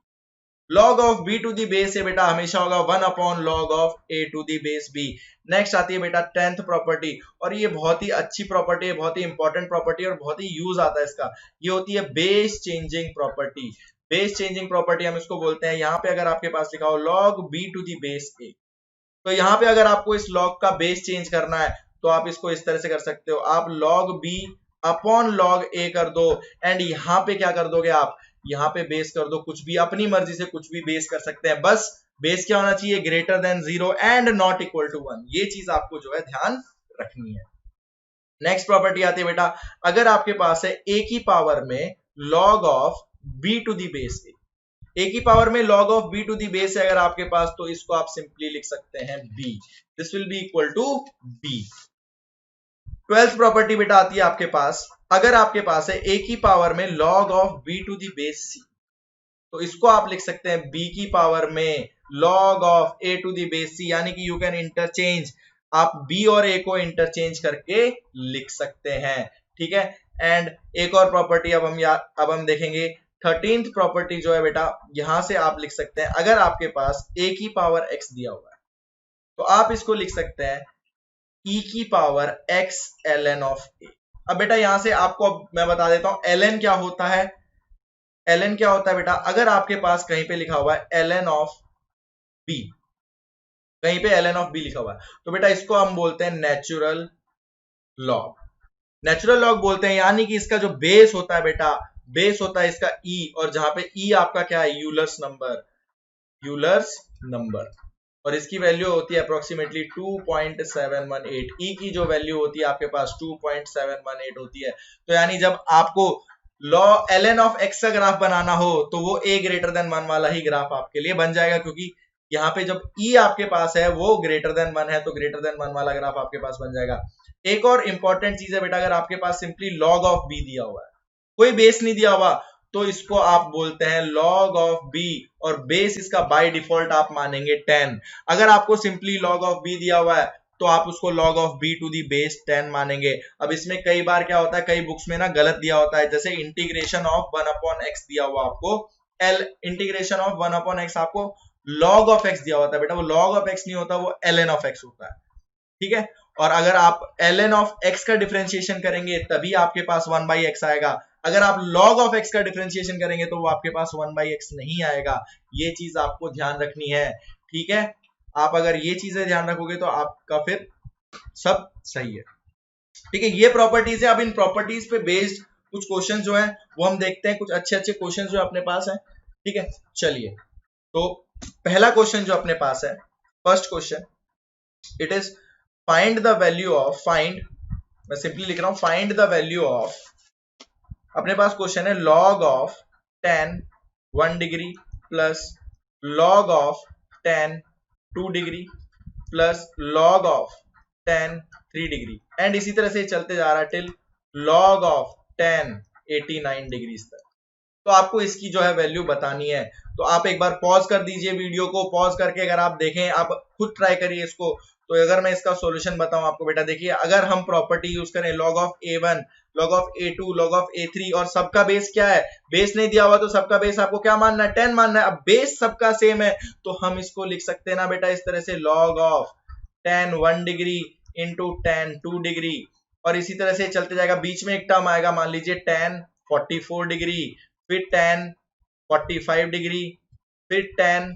log of b to the base a बेटा हमेशा होगा 1 upon log of a to the base b। Next आती है बेटा 10th प्रॉपर्टी, और ये बहुत ही अच्छी प्रॉपर्टी है, बहुत ही इंपॉर्टेंट प्रॉपर्टी और बहुत ही यूज आता है इसका। ये होती है base changing property. Base changing property हम इसको बोलते हैं, यहाँ पे अगर आपके पास लिखा हो log b to the base a, तो यहाँ पे अगर आपको इस log का बेस चेंज करना है तो आप इसको इस तरह से कर सकते हो, आप log b upon log a कर दो एंड यहाँ पे क्या कर दोगे, आप यहाँ पे बेस कर दो, कुछ भी अपनी मर्जी से कुछ भी बेस कर सकते हैं, बस बेस क्या होना चाहिए, greater than 0 and not equal to 1। ये चीज आपको जो है ध्यान रखनी है। नेक्स्ट प्रॉपर्टी आती है बेटा, अगर आपके पास है a की पावर में log of b to the base a की पावर में log of b to the base है अगर आपके पास, तो इसको आप सिंपली लिख सकते हैं b, this will be equal to b। 12th property बेटा आती है आपके पास, अगर आपके पास है a की पावर में log of b to the base c, तो इसको आप लिख सकते हैं b की पावर में log of a to the base c, यानी कि यू कैन इंटरचेंज, आप b और a को इंटरचेंज करके लिख सकते हैं। ठीक है, एंड एक और प्रॉपर्टी अब हम देखेंगे 13th प्रॉपर्टी जो है बेटा, यहां से आप लिख सकते हैं, अगर आपके पास a की पावर x दिया हुआ है तो आप इसको लिख सकते हैं e की power x ln of a। अब बेटा यहां से आपको मैं बता देता हूं ln क्या होता है। ln क्या होता है बेटा, अगर आपके पास कहीं पे लिखा हुआ है ln ऑफ b, कहीं पे ln ऑफ b लिखा हुआ है, तो बेटा इसको हम बोलते हैं नेचुरल लॉग। नेचुरल लॉग बोलते हैं, यानी कि इसका जो बेस होता है बेटा, बेस होता है इसका e, और जहां पे e आपका क्या है, यूलर्स नंबर, यूलर्स नंबर, और इसकी वैल्यू होती है अप्रोक्सीमेटली 2.718। ई की जो वैल्यू होती है आपके पास 2.718 होती है। तो यानी जब आपको ln ऑफ x का ग्राफ बनाना हो तो वो a ग्रेटर देन 1 वाला ही ग्राफ आपके लिए बन जाएगा, क्योंकि यहाँ पे जब ई आपके पास है वो ग्रेटर देन 1 है तो ग्रेटर देन 1 वाला ग्राफ आपके पास बन जाएगा। एक और इंपॉर्टेंट चीज है बेटा, अगर आपके पास सिंपली लॉग ऑफ बी दिया हुआ है, कोई बेस नहीं दिया हुआ, तो इसको आप बोलते हैं लॉग ऑफ बी, और बेस इसका बाय डिफॉल्ट आप मानेंगे 10। अगर आपको सिंपली लॉग ऑफ बी दिया हुआ है तो आप उसको log of B to the base 10 मानेंगे। अब इसमें कई बार क्या होता है, कई बुक्स में ना गलत दिया होता है, जैसे इंटीग्रेशन ऑफ 1 अपॉन एक्स दिया हुआ आपको, L integration of 1 upon x आपको लॉग ऑफ एक्स दिया होता है बेटा, वो लॉग ऑफ एक्स नहीं होता, वो एल एन ऑफ एक्स होता है, ठीक है। और अगर आप ln ऑफ x का डिफरेंशिएशन करेंगे तभी आपके पास 1 बाई एक्स आएगा, अगर आप log ऑफ x का डिफरेंशिएशन करेंगे तो वो आपके पास 1 बाई एक्स नहीं आएगा। ये चीज आपको ध्यान रखनी है, ठीक है। आप अगर ये चीजें ध्यान रखोगे तो आपका फिर सब सही है, ठीक है। ये प्रॉपर्टीज है। अब इन प्रॉपर्टीज पे बेस्ड कुछ क्वेश्चन जो है वो हम देखते हैं, कुछ अच्छे अच्छे क्वेश्चन जो अपने पास है, ठीक है। चलिए, तो पहला क्वेश्चन जो अपने पास है, first question, it is find the value of, find, मैं सिंपली लिख रहा हूं, फाइंड द वैल्यू ऑफ, अपने पास क्वेश्चन है log of 10 1 degree plus log of 10 2 degree plus log of 10 3 degree, and इसी तरह से चलते जा रहा है टिल log ऑफ 10 89 डिग्री तक। तो आपको इसकी जो है वैल्यू बतानी है। तो आप एक बार पॉज कर दीजिए वीडियो को, पॉज करके अगर आप देखें, आप खुद ट्राई करिए इसको। तो अगर मैं इसका सॉल्यूशन बताऊं आपको बेटा, देखिए अगर हम प्रॉपर्टी यूज करें log of a1 log of a2 log of a3, और सबका बेस क्या है, बेस नहीं दिया हुआ तो सबका बेस आपको क्या मानना है, 10 मानना है। अब बेस सबका सेम है तो हम इसको लिख सकते हैं ना बेटा इस तरह से, log of 10 1 degree into 10 2 degree, और इसी तरह से चलते जाएगा। बीच में एक टर्म आएगा, मान लीजिए 10 44 डिग्री, फिर 10 45 डिग्री, फिर 10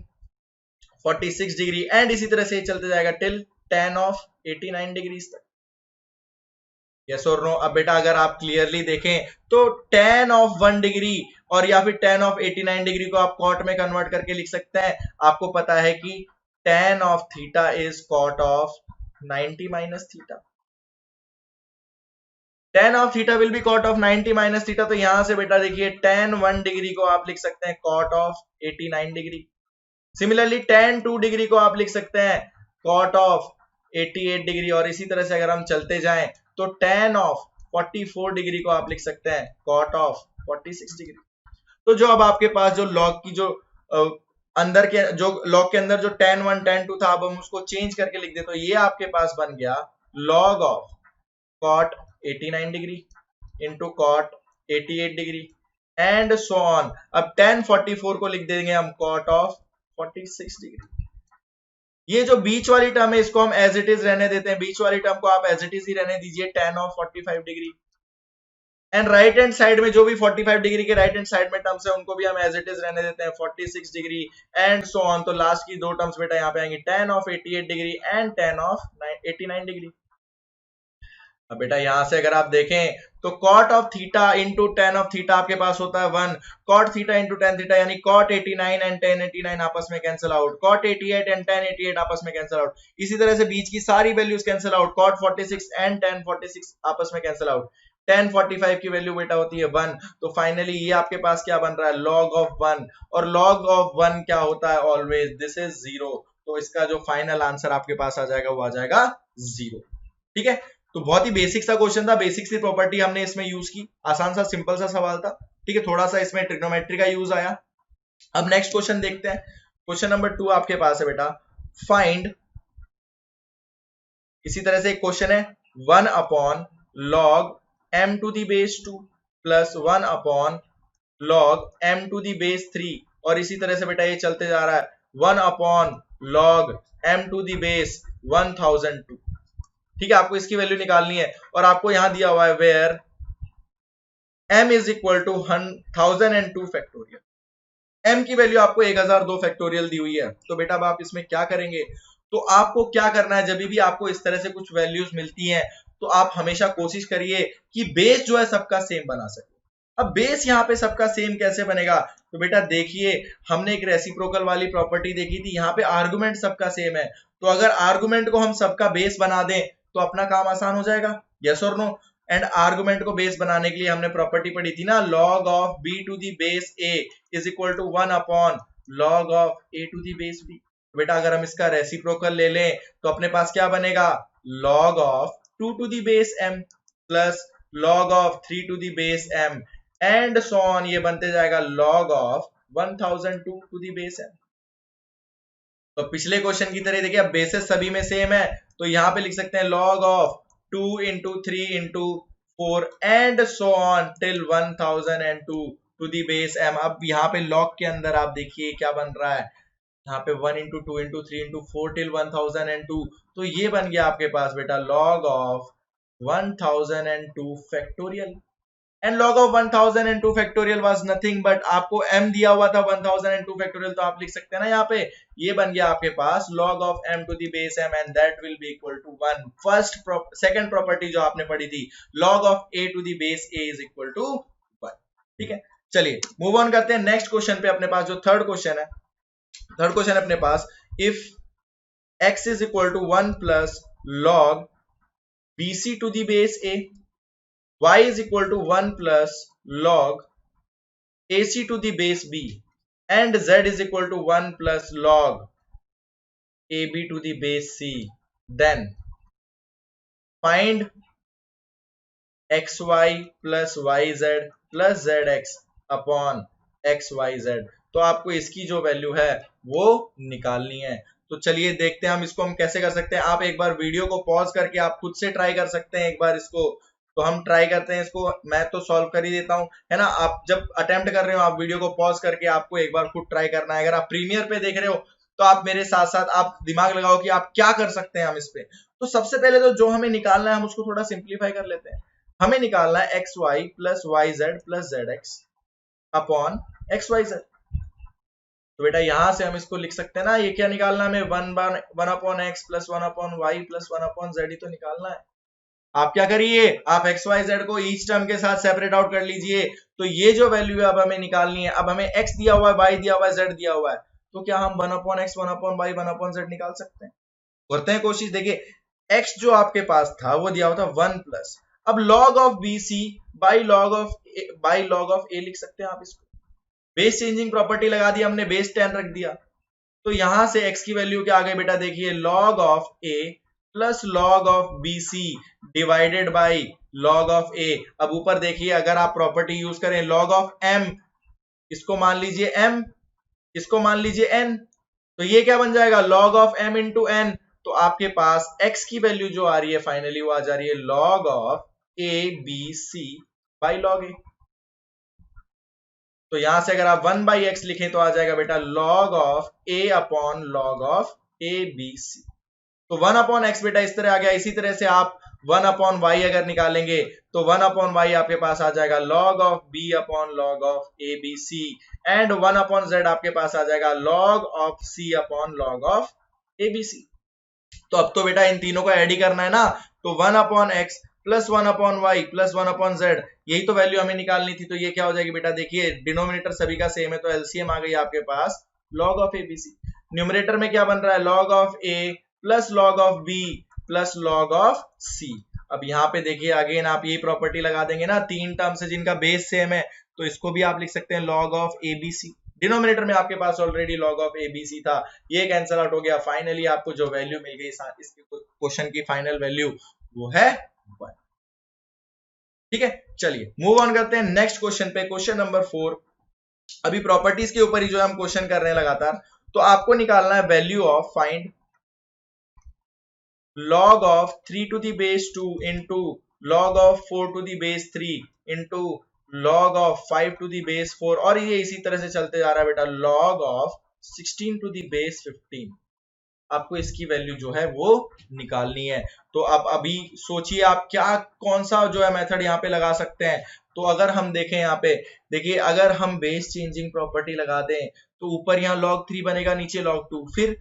46 डिग्री, एंड इसी तरह से चलते जाएगा टिल 10 ऑफ 89 डिग्री तक। यस और नो? अब बेटा अगर आप क्लियरली देखें तो 10 ऑफ 1 डिग्री और या फिर 10 ऑफ 89 डिग्री को आप कॉट में कन्वर्ट करके लिख सकते हैं। आपको पता है कि 10 of theta is cot of 90 minus theta, 10 of theta will be cot of 90 minus theta. तो यहां से बेटा देखिए 10 1 डिग्री को आप लिख सकते हैं cot of 89 degree. Similarly 10 2 degree को आप लिख सकते हैं कॉट ऑफ 88 डिग्री, और इसी तरह से अगर हम चलते जाएं तो 10 ऑफ 44 डिग्री को आप लिख सकते हैं कॉट ऑफ 46 डिग्री। तो जो अब आपके पास जो लॉग की जो अंदर के जो लॉग के अंदर जो 10 1 10 2 था, अब हम उसको चेंज करके लिख दे तो ये आपके पास बन गया log of cot 89 degree into cot 88 degree and so on. अब 10 44 को लिख देंगे हम कॉट ऑफ 46 डिग्री। ये जो बीच वाली टर्म है इसको हम एज इट इज रहने देते हैं, बीच वाली टर्म को आप एज इट इज ही रहने दीजिए 10 of 45 degree, and right hand side में जो भी 45 डिग्री के राइट हैंड साइड में टर्म्स है उनको भी हम एज इट इज रहने देते हैं 46 डिग्री एंड सो ऑन। तो लास्ट की दो टर्म्स बेटा यहाँ पे आएंगी 10 of 88 degree and 10 of 89 degree. अब बेटा यहां से अगर आप देखें तो cot of theta into 10 of theta आपके पास होता है 1, cot थीटा इंटू 10 थीटा यानी cot 89 एंड 10 89 आपस में कैंसिल आउट, cot 88 एंड 10 88 आपस में कैंसिल आउट। इसी तरह से बीच की सारी values cancel out, cot 46 and 10 46 आपस में कैंसिल आउट। 10 45 की वैल्यू बेटा होती है 1, तो फाइनली ये आपके पास क्या बन रहा है log ऑफ 1, और log ऑफ 1 क्या होता है ऑलवेज, दिस इज 0। तो इसका जो फाइनल आंसर आपके पास आ जाएगा वो आ जाएगा 0, ठीक है। तो बहुत ही बेसिक सा क्वेश्चन था, बेसिक सी प्रॉपर्टी हमने इसमें यूज की, आसान सा सिंपल सा सवाल था, ठीक है। थोड़ा सा इसमें ट्रिग्नोमेट्री का यूज आया। अब नेक्स्ट क्वेश्चन देखते हैं, क्वेश्चन नंबर 2 आपके पास है बेटा, फाइंड, इसी तरह से एक क्वेश्चन है 1 upon log m to the base 2 plus 1 upon log m to the base 3, और इसी तरह से बेटा ये चलते जा रहा है 1 upon log m to the base 1002, ठीक है। आपको इसकी वैल्यू निकालनी है और आपको यहां दिया हुआ है where m is equal to 1002 factorial, m की वैल्यू आपको 1002 फैक्टोरियल दी हुई है। तो बेटा अब आप इसमें क्या करेंगे, तो आपको क्या करना है, जब भी आपको इस तरह से कुछ वैल्यूज मिलती हैं तो आप हमेशा कोशिश करिए कि बेस जो है सबका सेम बना सके। अब बेस यहाँ पे सबका सेम कैसे बनेगा, तो बेटा देखिए हमने एक रेसिप्रोकल वाली प्रॉपर्टी देखी थी, यहाँ पे आर्गुमेंट सबका सेम है, तो अगर आर्गुमेंट को हम सबका बेस बना दें तो अपना काम आसान हो जाएगा, यस और नो। एंड आर्गुमेंट को बेस बनाने के लिए हमने प्रॉपर्टी पढ़ी थी ना, log of b to the base a is equal to 1 upon log of a to the base b। बेटा अगर हम इसका रेसिप्रोकल ले लें तो अपने पास क्या बनेगा, log of 2 to the base m plus log of 3 to the base m and so on, ये बनते जाएगा log of 1002 to the base m। तो पिछले क्वेश्चन की तरह देखिए, अब बेसेस सभी में सेम है, तो यहां पे लिख सकते हैं log of 2 into 3 into 4 and so on till 1002 to the base m। अब यहाँ पे log के अंदर आप देखिए क्या बन रहा है, यहाँ पे 1 इंटू 2 इंटू 3 इंटू 4 टिल 1002, तो ये बन गया आपके पास बेटा log of 1002 factorial. And log of 1002 factorial was nothing but, आपको m दिया हुआ था 1002 फैक्टोरियल, तो आप लिख सकते हैं ना यहाँ पे, ये बन गया आपके पास log of m to the base m and that will be equal to 1। First second property जो आपने पढ़ी थी, log of a to the base a is equal to 1। ठीक है, चलिए मूव ऑन करते हैं नेक्स्ट क्वेश्चन पे। अपने पास जो थर्ड क्वेश्चन है, थर्ड क्वेश्चन अपने पास, if x is equal to 1 plus log bc to the base a, y is equal to 1 plus log ac to the base b, and z is equal to 1 plus log ab to the base c, then find xy plus yz plus zx upon xyz। तो आपको इसकी जो वैल्यू है वो निकालनी है। तो चलिए देखते हैं हम इसको हम कैसे कर सकते हैं। आप एक बार वीडियो को पॉज करके आप खुद से ट्राई कर सकते हैं एक बार इसको। तो हम ट्राई करते हैं इसको, मैं तो सॉल्व कर ही देता हूं, है ना। आप जब अटेम्प्ट कर रहे हो, आप वीडियो को पॉज करके आपको एक बार खुद ट्राई करना है। अगर आप प्रीमियर पे देख रहे हो तो आप मेरे साथ साथ आप दिमाग लगाओ कि आप क्या कर सकते हैं हम इस पे। तो सबसे पहले तो जो हमें निकालना है हम उसको थोड़ा सिंप्लीफाई कर लेते हैं। हमें निकालना है X Y plus Y Z plus Z X upon X Y Z. तो बेटा यहां से हम इसको लिख सकते हैं ना, ये क्या निकालना है हमें, one upon x plus one upon Y plus one upon z ही तो निकालना है। आप क्या करिए, आप एक्स वाई जेड को ईच टर्म के साथ सेपरेट आउट कर लीजिए। तो ये जो वैल्यू है अब हमें निकालनी है। अब हमें एक्स दिया हुआ है, वाई दिया हुआ है, जेड दिया हुआ है, तो क्या हम one upon X one upon Y one upon Z निकाल सकते हैं? करते हैं कोशिश। देखिए एक्स जो आपके पास था वो दिया हुआ था 1 प्लस, अब log of B c by log of a लिख सकते हैं आप इसको। बेस चेंजिंग प्रॉपर्टी लगा दी हमने, बेस 10 रख दिया। तो यहां से x की वैल्यू क्या आ गई बेटा, देखिए log of a plus log of B C divided by log of a। अब ऊपर देखिए, अगर आप प्रॉपर्टी यूज करें log ऑफ m, इसको मान लीजिए m, इसको मान लीजिए n, तो ये क्या बन जाएगा log of m into n। तो आपके पास x की वैल्यू जो आ रही है फाइनली वो आ जा रही है log of a b c by log a। तो यहां से अगर आप 1 बाई एक्स लिखें तो आ जाएगा बेटा log of a upon log of a b c। तो 1 अपॉन एक्स बेटा इस तरह आ गया। इसी तरह से आप 1 अपॉन वाई अगर निकालेंगे तो 1 अपॉन वाई आपके पास आ जाएगा log of b upon log of a b c, and 1 upon z आपके पास आ जाएगा log of c upon log of a b c। तो अब तो बेटा इन तीनों को ऐड ही करना है ना, तो 1 upon x plus 1 upon Y plus 1 upon Z, यही तो वैल्यू हमें निकालनी थी। तो ये क्या हो जाएगी बेटा, देखिए डिनोमिनेटर सभी का सेम है तो एलसीएम आ गई आपके पास log ऑफ एबीसी। न्यूमरेटर में क्या बन रहा है, log of a plus log of b plus log of c। अब यहाँ पे देखिए अगेन आप यही प्रॉपर्टी लगा देंगे ना, तीन टर्म्स है जिनका बेस सेम है, तो इसको भी आप लिख सकते हैं log ऑफ एबीसी। डिनोमिनेटर में आपके पास ऑलरेडी log ऑफ एबीसी था, ये कैंसिल आउट हो गया। फाइनली आपको जो वैल्यू मिल गई इसके क्वेश्चन की फाइनल वैल्यू वो है 1। ठीक है, चलिए मूव ऑन करते हैं नेक्स्ट क्वेश्चन पे, क्वेश्चन नंबर 4। अभी प्रॉपर्टीज के ऊपर ही जो हम क्वेश्चन कर रहे हैं लगातार। तो आपको निकालना है value of, find log of 3 to the base 2 into log of 4 to the base 3 into log of 5 to the base 4, और ये इसी तरह से चलते जा रहा है बेटा log of 16 to the base 15। आपको इसकी वैल्यू जो है वो निकालनी है। तो अब अभी सोचिए आप क्या कौन सा जो है मेथड यहाँ पे लगा सकते हैं। तो अगर हम देखें यहाँ पे, देखिए अगर हम बेस चेंजिंग प्रॉपर्टी लगा दें तो ऊपर यहाँ log 3 बनेगा, नीचे log 2, फिर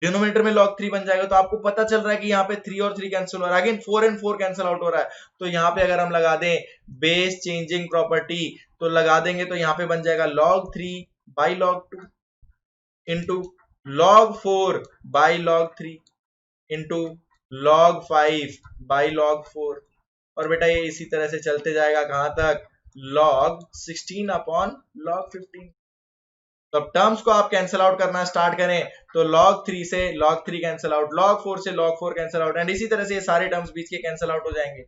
डिनोमिनेटर में log 3 बन जाएगा। तो आपको पता चल रहा है कि यहाँ पे 3 और 3 कैंसिल हो रहा है, अगेन 4 एंड 4 कैंसिल आउट हो रहा है। तो यहाँ पे अगर हम लगा दें बेस चेंजिंग प्रॉपर्टी तो लगा देंगे तो यहाँ पे बन जाएगा log 3 by log 2 into log 4 by log 3 into log 5 by log 4, और बेटा ये इसी तरह से चलते जाएगा कहां तक, log 16 अपॉन log 15। तो अब टर्म्स को आप कैंसिल आउट करना स्टार्ट करें तो log 3 से log 3 कैंसिल आउट, log 4 से log 4 कैंसिल आउट, एंड इसी तरह से ये सारे टर्म्स बीच के कैंसिल आउट हो जाएंगे।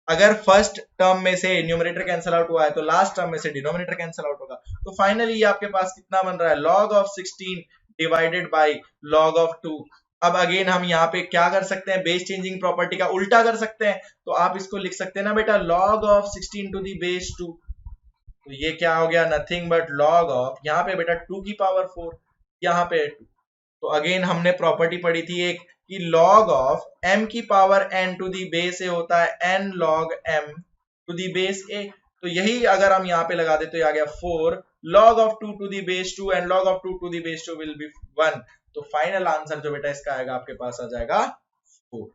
अगर फर्स्ट टर्म में से न्यूमरेटर कैंसिल आउट हुआ है तो लास्ट टर्म में से डिनोमिनेटर कैंसिल आउट होगा। तो फाइनली ये आपके पास कितना बन रहा है, log of 16 divided by log of 2। अब अगेन हम यहाँ पे क्या कर सकते हैं, बेस चेंजिंग प्रॉपर्टी का उल्टा कर सकते हैं। तो आप इसको लिख सकते हैं ना बेटा, log of 16 to the base 2। तो ये क्या हो गया, नथिंग बट log ऑफ, यहाँ पे बेटा 2 की पावर 4, यहाँ पे 2। तो अगेन हमने प्रॉपर्टी पढ़ी थी एक कि log ऑफ m की power n to the base a होता है n log m to the base a। तो यही अगर हम यहाँ पे लगा दे तो आ गया 4 log of 2 to the base 2 and log of 2 to the base 2 will be 1। तो फाइनल आंसर जो बेटा इसका आएगा आपके पास आ जाएगा 4।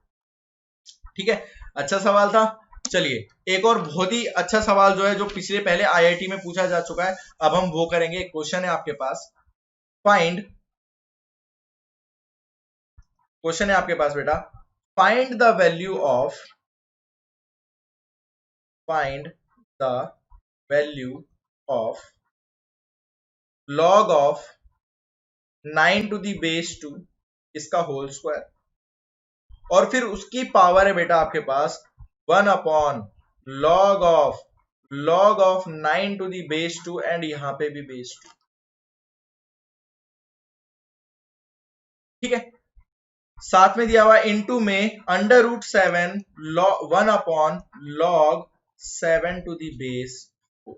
ठीक है, अच्छा सवाल था। चलिए एक और बहुत ही अच्छा सवाल जो है, जो पिछले पहले आईआईटी में पूछा जा चुका है, अब हम वो करेंगे। एक क्वेश्चन है आपके पास, फाइंड, क्वेश्चन है आपके पास बेटा, find the value of, find the value of log of 9 to the base 2 इसका होल स्क्वायर, और फिर उसकी पावर है बेटा आपके पास 1 upon log of 9 to the base 2 and यहां पे भी बेस 2। ठीक है, साथ में दिया हुआ इनटू में √7 1 upon log 7 to the base 4।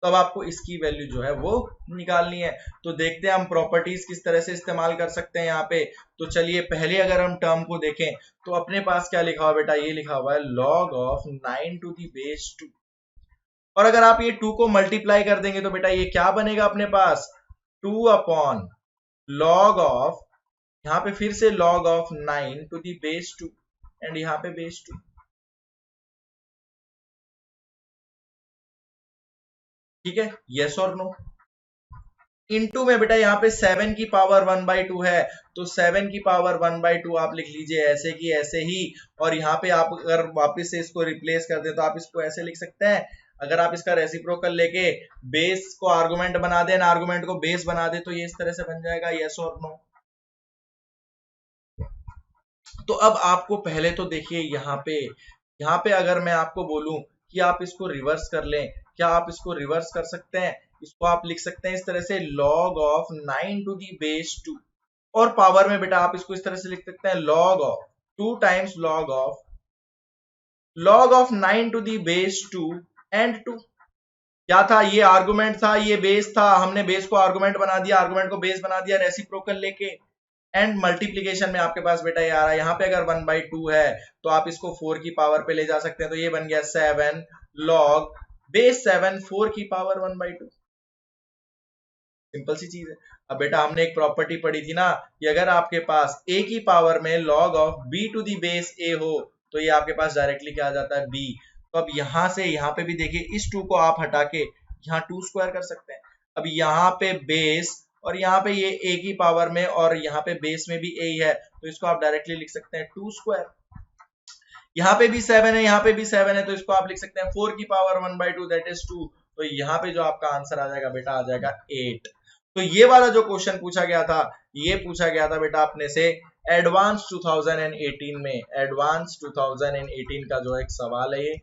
तो अब आपको इसकी वैल्यू जो है वो निकालनी है। तो देखते हैं हम प्रॉपर्टीज किस तरह से इस्तेमाल कर सकते हैं यहाँ पे। तो चलिए पहले अगर हम टर्म को देखें तो अपने पास क्या लिखा हुआ बेटा, ये लिखा हुआ है log of 9 to the base 2। और अगर आप ये 2 को मल्टीप्लाई कर देंगे तो बेटा ये क्या बनेगा अपने पास, 2 अपॉन log ऑफ, यहाँ पे फिर से log of 9 to the base 2 and यहाँ पे बेस 2। ठीक है, यस और नो। इनटू में बेटा यहाँ पे 7 की पावर 1/2 है, तो 7 की पावर 1/2 आप लिख लीजिए ऐसे की ऐसे ही। और यहाँ पे आप अगर वापस से इसको रिप्लेस कर दे तो आप इसको ऐसे लिख सकते हैं, अगर आप इसका रेसिप्रोकल लेके बेस को आर्गुमेंट बना दें, आर्गुमेंट को बेस बना दे, तो ये इस तरह से बन जाएगा, यस और नो। तो अब आपको पहले तो देखिए यहाँ पे अगर मैं आपको बोलूं कि आप इसको रिवर्स कर लें, क्या आप इसको रिवर्स कर सकते हैं? इसको आप लिख सकते हैं इस तरह से, log of 9 to the base 2, और पावर में बेटा आप इसको इस तरह से लिख सकते हैं, log of 2 times log of 9 to the base 2 and 2। क्या था, ये आर्गुमेंट था, ये बेस था, हमने बेस को आर्गुमेंट बना दिया, आर्गुमेंट को बेस बना दिया रेसिप्रोकल लेके, एंड मल्टीप्लीकेशन में आपके पास बेटा ये आ रहा है, यहाँ पे अगर 1/2 है तो आप इसको 4 की पावर पे ले जा सकते हैं। तो ये बन गया 7 log बेस 7 4 की पावर 1/2। सिंपल सी चीज है। अब बेटा हमने एक प्रॉपर्टी पढ़ी थी ना कि अगर आपके पास a की पावर में log of b to the base a हो तो ये आपके पास डायरेक्टली क्या आ जाता है, b। तो अब यहां से यहाँ पे भी देखिए, इस 2 को आप हटा के यहाँ 2 स्क्वायर कर सकते हैं। अब यहाँ पे बेस और यहाँ पे ये a की पावर में, और यहाँ पे बेस में भी a ही है, तो इसको आप डायरेक्टली लिख सकते हैं 2 स्क्वायर। यहाँ पे भी 7 है, यहाँ पे भी 7 है, तो इसको आप लिख सकते हैं 4 की पावर 1/2 दैट इज 2। तो यहाँ पे जो आपका आंसर आ जाएगा बेटा, आ जाएगा 8। तो ये वाला जो क्वेश्चन पूछा गया था, ये पूछा गया था बेटा अपने से एडवांस 2018 में, एडवांस 2018 का जो एक सवाल है ये,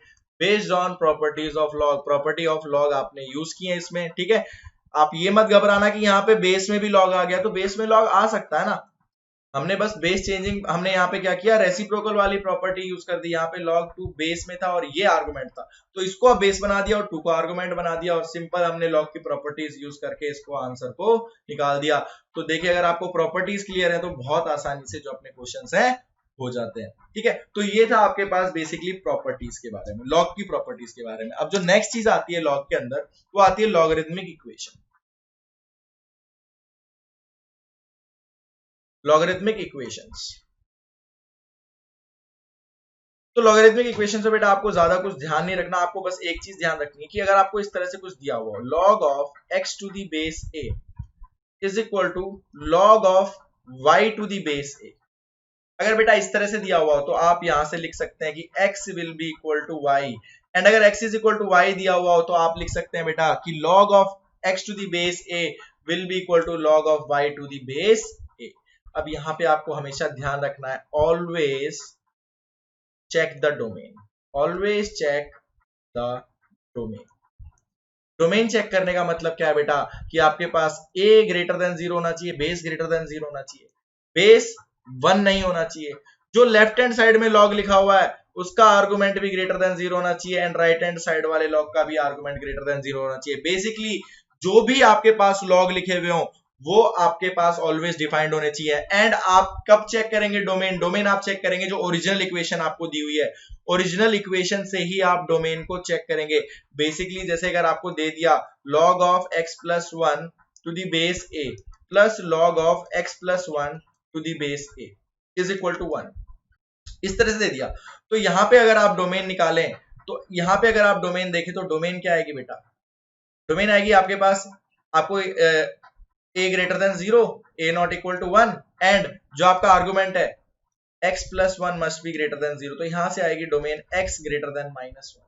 based on properties of log, property of log आपने यूज की है इसमें। ठीक है, आप ये मत घबराना कि यहाँ पे बेस में भी लॉग आ गया, तो बेस में लॉग आ सकता है ना, हमने बस बेस चेंजिंग, हमने यहाँ पे क्या किया, रेसिप्रोकल वाली प्रॉपर्टी यूज कर दी। यहाँ पे log 2 बेस में था और ये आर्गुमेंट था, तो इसको अब बेस बना दिया और 2 को आर्गुमेंट बना दिया, और सिंपल हमने log की प्रॉपर्टीज यूज करके इसको आंसर को निकाल दिया। तो देखिए अगर आपको प्रॉपर्टीज क्लियर है तो बहुत आसानी से जो अपने क्वेश्चन है हो जाते हैं। ठीक है, तो ये था आपके पास बेसिकली प्रॉपर्टीज के बारे में, लॉग की प्रॉपर्टीज के बारे में। अब जो नेक्स्ट चीज आती है लॉग के अंदर, वो आती है लॉगरिथमिक इक्वेशन। लॉगरिथमिक इक्वेशंस, तो लॉगरिथमिक इक्वेशन से बेटा आपको ज्यादा कुछ ध्यान नहीं रखना, आपको बस एक चीज ध्यान रखनी है कि अगर आपको इस तरह से कुछ दिया हुआ, log of x to the base a is equal to log of y to the base a, अगर बेटा इस तरह से दिया हुआ हो तो आप यहां से लिख सकते हैं कि x will be equal to y, and अगर x is equal to y दिया हुआ हो तो आप लिख सकते हैं बेटा कि log of x to the base a will be equal to log of y to the base a। अब यहाँ पे आपको हमेशा ध्यान रखना है, always check the domain, always check the domain. Domain check करने का मतलब क्या है बेटा, कि आपके पास a ग्रेटर देन 0 होना चाहिए, बेस ग्रेटर देन 0 होना चाहिए, बेस 1 नहीं होना चाहिए। जो लेफ्ट हैंड साइड में लॉग लिखा हुआ है उसका आर्गुमेंट भी ग्रेटर देन 0 होना चाहिए, एंड राइट हैंड साइड वाले लॉग का भी आर्गुमेंट ग्रेटर देन 0 होना चाहिए। बेसिकली जो भी आपके पास लॉग लिखे हुए हो वो आपके पास ऑलवेज डिफाइंड होने चाहिए। एंड आप कब चेक करेंगे डोमेन, डोमेन आप चेक करेंगे जो ओरिजिनल इक्वेशन आपको दी हुई है, ओरिजिनल इक्वेशन से ही आप डोमेन को चेक करेंगे। बेसिकली जैसे अगर आपको दे दिया log of x plus 1 to the base a plus log of x plus 1 to the base a is equal to 1, इस तरह से दे दिया, तो यहां पे अगर आप डोमेन निकालें तो यहां पे अगर आप डोमेन देखें तो डोमेन क्या आएगी बेटा, डोमेन आएगी आपके पास, आपको a greater than 0, a not equal to 1, and जो आपका आर्गुमेंट है x plus 1 must be greater than 0, तो यहां से आएगी डोमेन x ग्रेटर देन -1।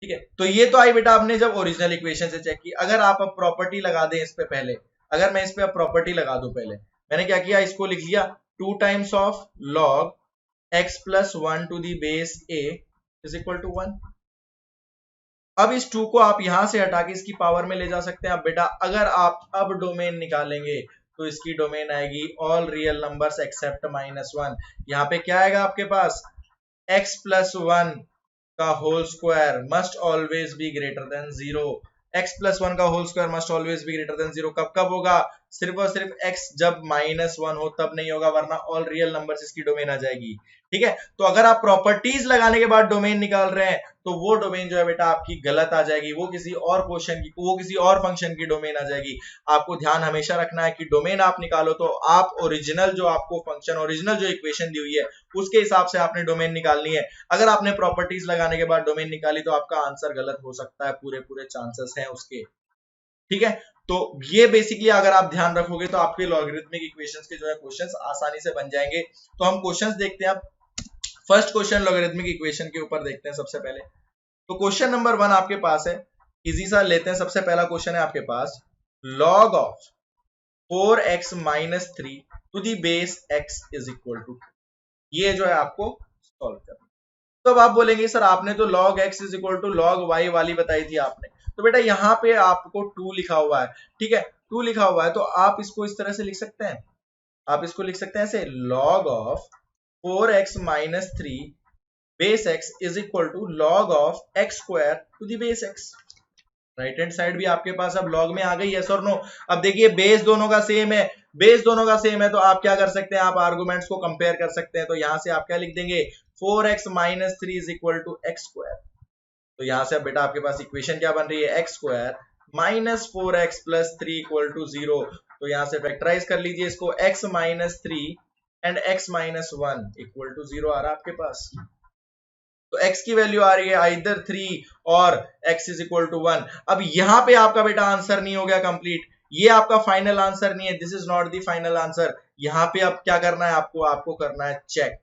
ठीक है, तो ये तो आई बेटा आपने जब ओरिजिनल इक्वेशन से चेक की। अगर आप अब प्रॉपर्टी लगा दें इस पे पहले, अगर मैं इस पे अब प्रॉपर्टी लगा दूं, पहले मैंने क्या किया, इसको लिख लिया 2 times of log x plus 1 to the base a is equal to 1। अब इस 2 को आप यहां से हटा के इसकी पावर में ले जा सकते हैं। अब बेटा अगर आप अब डोमेन निकालेंगे तो इसकी डोमेन आएगी ऑल रियल नंबर्स एक्सेप्ट -1। यहाँ पे क्या आएगा आपके पास, x प्लस 1 का whole square must always be greater than 0, x plus 1 का whole square must always be greater than 0। कब कब होगा, सिर्फ और सिर्फ x जब -1 हो तब नहीं होगा, वरना ऑल रियल नंबर्स इसकी डोमेन आ जाएगी। ठीक है, तो अगर आप प्रॉपर्टीज लगाने के बाद डोमेन निकाल रहे हैं तो वो डोमेन जो है बेटा आपकी गलत आ जाएगी, वो किसी और क्वेश्चन की, वो किसी और फंक्शन की डोमेन आ जाएगी। आपको ध्यान हमेशा रखना है कि डोमेन आप निकालो तो आप ओरिजिनल जो आपको फंक्शन, ओरिजिनल जो इक्वेशन दी हुई है उसके हिसाब से आपने डोमेन निकालनी है। अगर आपने प्रॉपर्टीज लगाने के बाद डोमेन निकाली तो आपका आंसर गलत हो सकता है, पूरे पूरे चांसेस हैं उसके। ठीक है, तो ये बेसिकली अगर आप ध्यान रखोगे तो आपके लॉगरिथमिक इक्वेशंस के जो है क्वेश्चंस आसानी से बन जाएंगे। तो हम क्वेश्चंस देखते हैं। अब फर्स्ट क्वेश्चन लॉगरिथमिक इक्वेशन के ऊपर देखते हैं सबसे पहले। तो क्वेश्चन नंबर 1 आपके पास है, इजी सा लेते हैं। सबसे पहला क्वेश्चन है आपके पास, log of 4x minus 3 to the base x is equal to 2। ये जो है आपको सॉल्व करना। तो अब आप बोलेंगे सर आपने तो log x is equal to log y वाली बताई थी आपने, तो बेटा यहाँ पे आपको 2 लिखा हुआ है। ठीक है, 2 लिखा हुआ है तो आप इसको इस तरह से लिख सकते हैं, आप इसको लिख सकते हैं ऐसे, log of 4x minus 3 base x is equal to log of x square to the base x। Right hand side भी आपके पास अब log में आ गई, यस और नो। अब देखिए बेस दोनों का सेम है, बेस दोनों का सेम है तो आप क्या कर सकते हैं, आप आर्गुमेंट्स को कंपेयर कर सकते हैं। तो यहां से आप क्या लिख देंगे, 4x minus 3 is equal to x square। तो यहां से अब बेटा आपके पास इक्वेशन क्या बन रही है, x square minus 4x plus 3 equal to 0। तो यहां से फैक्टराइज कर लीजिए इसको, x minus 3 and x minus 1 equal to 0 आ रहा है आपके पास। तो x की वैल्यू आ रही है आइदर 3 और x इज इक्वल टू 1। अब यहां पे आपका बेटा आंसर नहीं हो गया कंप्लीट, ये आपका फाइनल आंसर नहीं है, this is not the final answer. यहां पे अब क्या करना है आपको, आपको करना है चेक।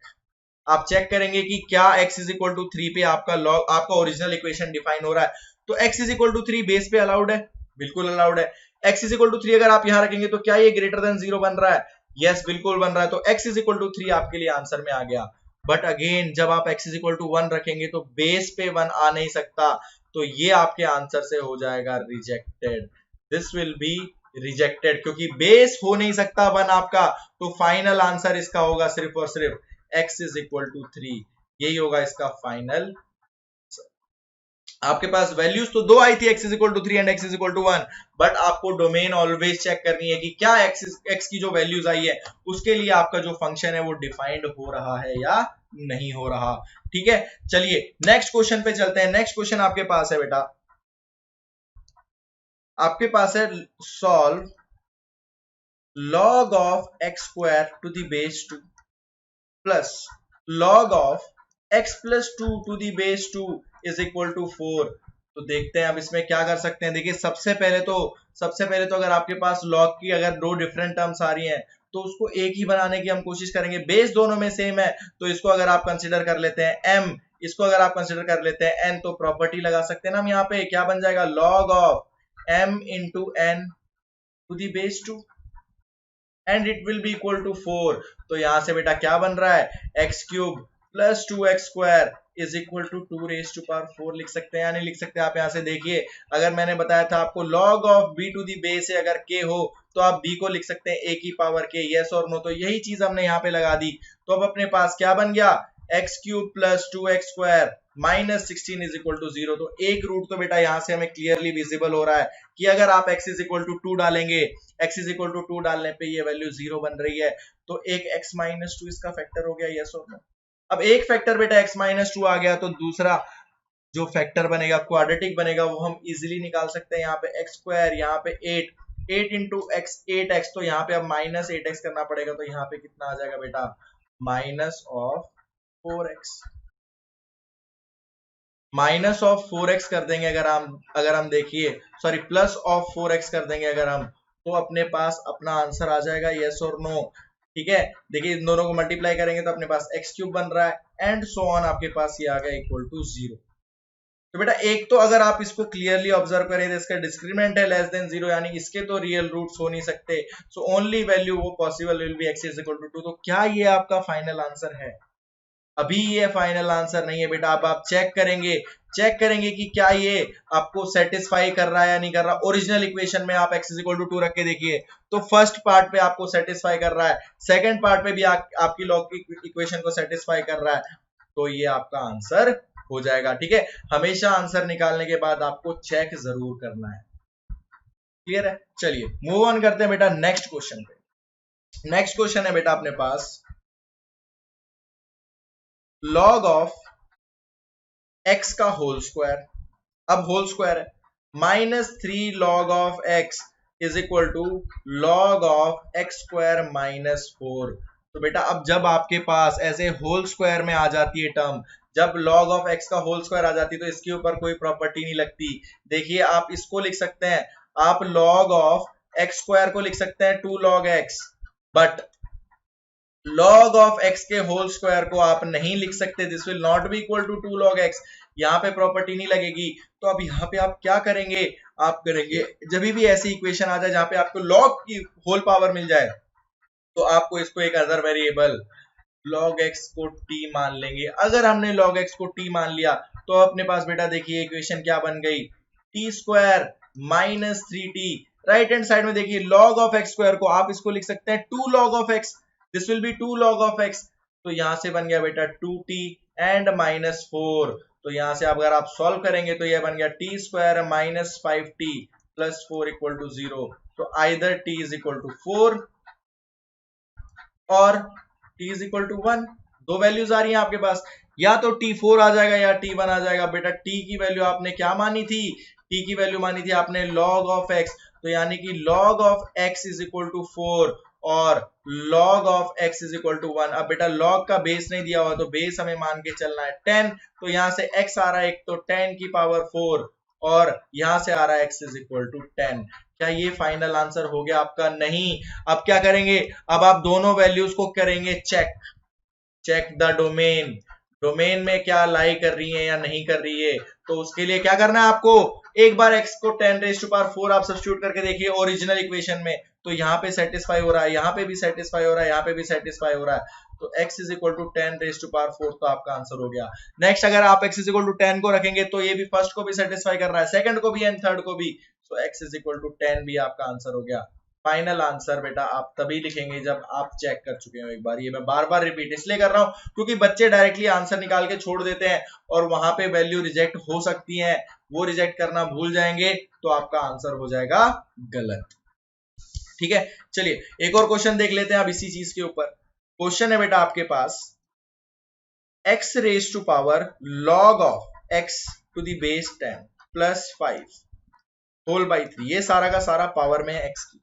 आप चेक करेंगे कि क्या x इज इक्वल टू 3 पे आपका लॉग, आपका ओरिजिनल इक्वेशन डिफाइन हो रहा है। तो x is equal to 3 base पे अलाउड है, बिल्कुल अलाउड है। x इज इक्वल टू 3 अगर आप यहां रखेंगे तो क्या ये ग्रेटर देन 0 बन रहा है, यस बिल्कुल बन रहा है। तो x इज इक्वल टू 3 आपके लिए आंसर में आ गया। बट अगेन जब आप x इज इक्वल टू 1 रखेंगे तो बेस पे 1 आ नहीं सकता, तो ये आपके आंसर से हो जाएगा rejected, this will be rejected, क्योंकि बेस हो नहीं सकता 1 आपका। तो फाइनल आंसर इसका होगा सिर्फ और सिर्फ x इज इक्वल टू 3, यही होगा इसका फाइनल। आपके पास वैल्यूज तो 2 आई थी, x is equal to 3 and x is equal to 1, but आपको डोमेन ऑलवेज चेक करनी है कि क्या x की जो वैल्यूज आई है उसके लिए आपका जो फंक्शन है वो डिफाइंड हो रहा है या नहीं हो रहा। ठीक है, चलिए नेक्स्ट क्वेश्चन पे चलते हैं। नेक्स्ट क्वेश्चन आपके पास है बेटा, आपके पास है solve log of x square to the base 2 plus log of x plus 2 to the base 2 is equal to 4। तो देखते हैं अब इसमें क्या कर सकते हैं। देखिए सबसे पहले तो अगर आपके पास log की अगर 2 डिफरेंट टर्म्स आ रही हैं तो उसको एक ही बनाने की हम कोशिश करेंगे। बेस दोनों में सेम है तो इसको अगर आप कंसीडर कर लेते हैं m, इसको अगर आप कंसीडर कर लेते हैं n, तो प्रॉपर्टी लगा सकते हैं ना हम। यहाँ पे क्या बन जाएगा, log of m into n to the base 2 and it will be equal to 4। तो यहां से बेटा क्या बन रहा है, X cube plus 2x² is equal to 2 raise to power 4 लिख सकते हैं या नहीं लिख सकते। आप यहां से देखिए, अगर मैंने बताया था आपको log of b to the base है अगर k हो तो आप b को लिख सकते हैं a की पावर k, यस और नो। तो यही चीज हमने यहाँ पे लगा दी। तो अब अपने पास क्या बन गया, X cube plus 2x² minus 16 is equal to 0। तो एक रूट तो बेटा यहां से हमें क्लियरली विजिबल हो रहा है कि अगर आप x इज इक्वल टू 2 डालेंगे, x इज इक्वल टू 2 डालने पे ये वैल्यू 0 बन रही है। तो एक x माइनस 2 इसका फैक्टर हो गया, यस और नो। अब एक फैक्टर बेटा x माइनस 2 आ गया, तो दूसरा जो फैक्टर बनेगा क्वाड्रेटिक बनेगा वो हम इजिली निकाल सकते हैं। यहाँ पे एक्स स्क्वायर, यहाँ पे 8 इंटू एक्स 8x, तो यहाँ पे अब माइनस 8x करना पड़ेगा। तो यहाँ पे कितना आ जाएगा बेटा, minus of 4x। Minus of 4x कर देंगे अगर हम देखिए, सॉरी प्लस ऑफ 4x कर देंगे अगर हम, तो अपने पास अपना आंसर आ जाएगा, यस और नो। ठीक है, देखिए इन दोनों को मल्टीप्लाई करेंगे तो अपने पास एक्स क्यूब बन रहा है एंड सो ऑन, आपके पास ये आ गया इक्वल टू 0। तो बेटा एक तो अगर आप इसको क्लियरली ऑब्जर्व करें तो इसका डिस्क्रिमिनेंट है लेस देन 0, यानी इसके तो रियल रूट्स हो नहीं सकते। सो ओनली वैल्यू वो possible will be x is equal to 2। तो क्या ये आपका फाइनल आंसर है? अभी ये फाइनल आंसर नहीं है बेटा। अब आप चेक करेंगे कि क्या ये आपको सेटिस्फाई कर रहा है या नहीं कर रहा। ओरिजिनल इक्वेशन में आप x इज इक्वल टू 2 रख के देखिए, तो फर्स्ट पार्ट पे आपको सेटिस्फाई कर रहा है, सेकंड पार्ट पे भी आपकी लॉजिक इक्वेशन को सेटिस्फाई कर रहा है, तो ये आपका आंसर हो जाएगा। ठीक है, हमेशा आंसर निकालने के बाद आपको चेक जरूर करना है। क्लियर है? चलिए मूव ऑन करते हैं बेटा नेक्स्ट क्वेश्चन पे। नेक्स्ट क्वेश्चन है बेटा अपने पास log ऑफ x का होल स्क्वायर, अब होल स्क्वायर है, minus 3 log of x is equal to log of x square minus 4। तो बेटा अब जब आपके पास ऐसे होल स्क्वायर में आ जाती है टर्म, जब log ऑफ x का होल स्क्वायर आ जाती है तो इसके ऊपर कोई प्रॉपर्टी नहीं लगती। देखिए आप इसको लिख सकते हैं, आप log ऑफ x स्क्वायर को लिख सकते हैं 2 log x, but log of x के होल स्क्वायर को आप नहीं लिख सकते, this will not be equal to 2 log x, यहाँ पे प्रॉपर्टी नहीं लगेगी। तो अब यहाँ पे आप क्या करेंगे, आप करेंगे जब भी ऐसी इक्वेशन आ जाए जहां पे आपको log की होल पावर मिल जाए, तो आपको इसको एक अदर वेरिएबल log x को t मान लेंगे। अगर हमने log x को t मान लिया तो अपने पास बेटा देखिए इक्वेशन क्या बन गई, t square minus 3t। Right hand side में देखिए log ऑफ x स्क्वायर को आप इसको लिख सकते हैं 2 log of x, this will B 2 log of x। तो यहां से बन गया बेटा 2t एंड माइनस 4। तो यहां से अगर आप सॉल्व करेंगे तो यह बन गया t square minus 5t plus 4 equal to 0। तो either t is equal to 4 और t इज इक्वल टू 1। दो वैल्यूज आ रही हैं आपके पास, या तो t4 आ जाएगा या t1 आ जाएगा। बेटा t की वैल्यू आपने क्या मानी थी, t की वैल्यू मानी थी आपने log ऑफ x, तो यानी कि log of x is equal to 4 और log of x is equal to 1। अब बेटा log का बेस नहीं दिया हुआ तो बेस हमें मान के चलना है 10। तो यहां से x आ रहा है एक तो 10 की पावर 4 और यहां से आ रहा है x इज इक्वल टू 10। क्या ये फाइनल आंसर हो गया आपका? नहीं। अब क्या करेंगे, अब आप दोनों वैल्यूज को करेंगे चेक द डोमेन, डोमेन में क्या लाई कर रही है या नहीं कर रही है। तो उसके लिए क्या करना है आपको, एक बार x को 10 रेज़ टू पावर 4 आप सब्स्टिट्यूट करके देखिए ओरिजिनल इक्वेशन में, तो यहाँ पे सेटिस्फाई हो रहा है, यहाँ पे भी सेटिस्फाई हो रहा है, यहाँ पे भी सेटिस्फाई हो रहा है। तो x is equal to 10 raise to power 4 तो आपका आंसर हो गया। नेक्स्ट अगर आप x इज इक्वल टू 10 को रखेंगे तो ये भी फर्स्ट को भी सेटिस्फाई कर रहा है, सेकंड को भी एंड थर्ड को भी। सो x इज इक्वल टू 10 भी आपका आंसर हो गया। फाइनल आंसर बेटा आप तभी लिखेंगे जब आप चेक कर चुके हो एक बार। ये मैं बार बार रिपीट इसलिए कर रहा हूं क्योंकि बच्चे डायरेक्टली आंसर निकाल के छोड़ देते हैं और वहां पे वैल्यू रिजेक्ट हो सकती है, वो रिजेक्ट करना भूल जाएंगे तो आपका आंसर हो जाएगा गलत। ठीक है, चलिए एक और क्वेश्चन देख लेते हैं अब इसी चीज के ऊपर। क्वेश्चन है बेटा आपके पास x raise to power log of x to the base 10 plus 5 whole by 3, ये सारा का सारा पावर में है x की,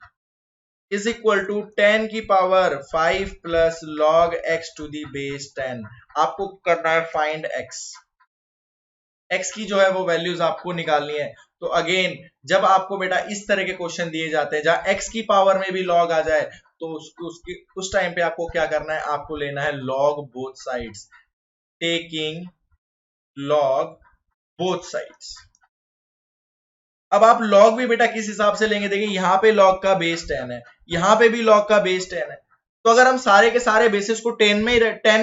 इज इक्वल टू 10 की power 5 plus log x to the base 10। आपको करना है फाइंड x की जो है वो वैल्यूज आपको निकालनी है। तो अगेन जब आपको बेटा इस तरह के क्वेश्चन दिए जाते हैं जहां x की पावर में भी log आ जाए तो उस टाइम पे आपको क्या करना है, आपको लेना है log both sides, taking log both sides. अब आप log भी बेटा किस हिसाब से लेंगे, देखिए यहाँ पे log का बेस 10 है, यहाँ पे भी log का बेस 10 है, तो अगर हम सारे के सारे बेसिस को 10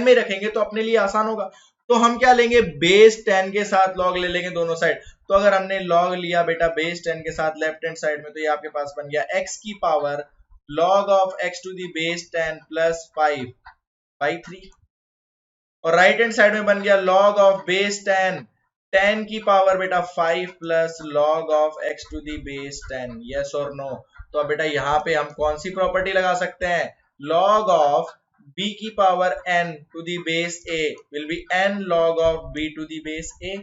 में रखेंगे तो अपने लिए आसान होगा। तो हम क्या लेंगे, बेस 10 के साथ log ले लेंगे दोनों साइड। तो अगर हमने log लिया बेटा बेस 10 के साथ लेफ्ट हैंड साइड में, तो ये आपके पास बन गया x की power log of x to the base 10 plus 5 by 3, और राइट हैंड साइड में बन गया log ऑफ बेस 10 की पावर बेटा 5 plus log of x to the base 10, yes और नो। तो अब बेटा यहाँ पे हम कौन सी प्रॉपर्टी लगा सकते हैं, log ऑफ b की power n to the base a will be n log of b to the base a।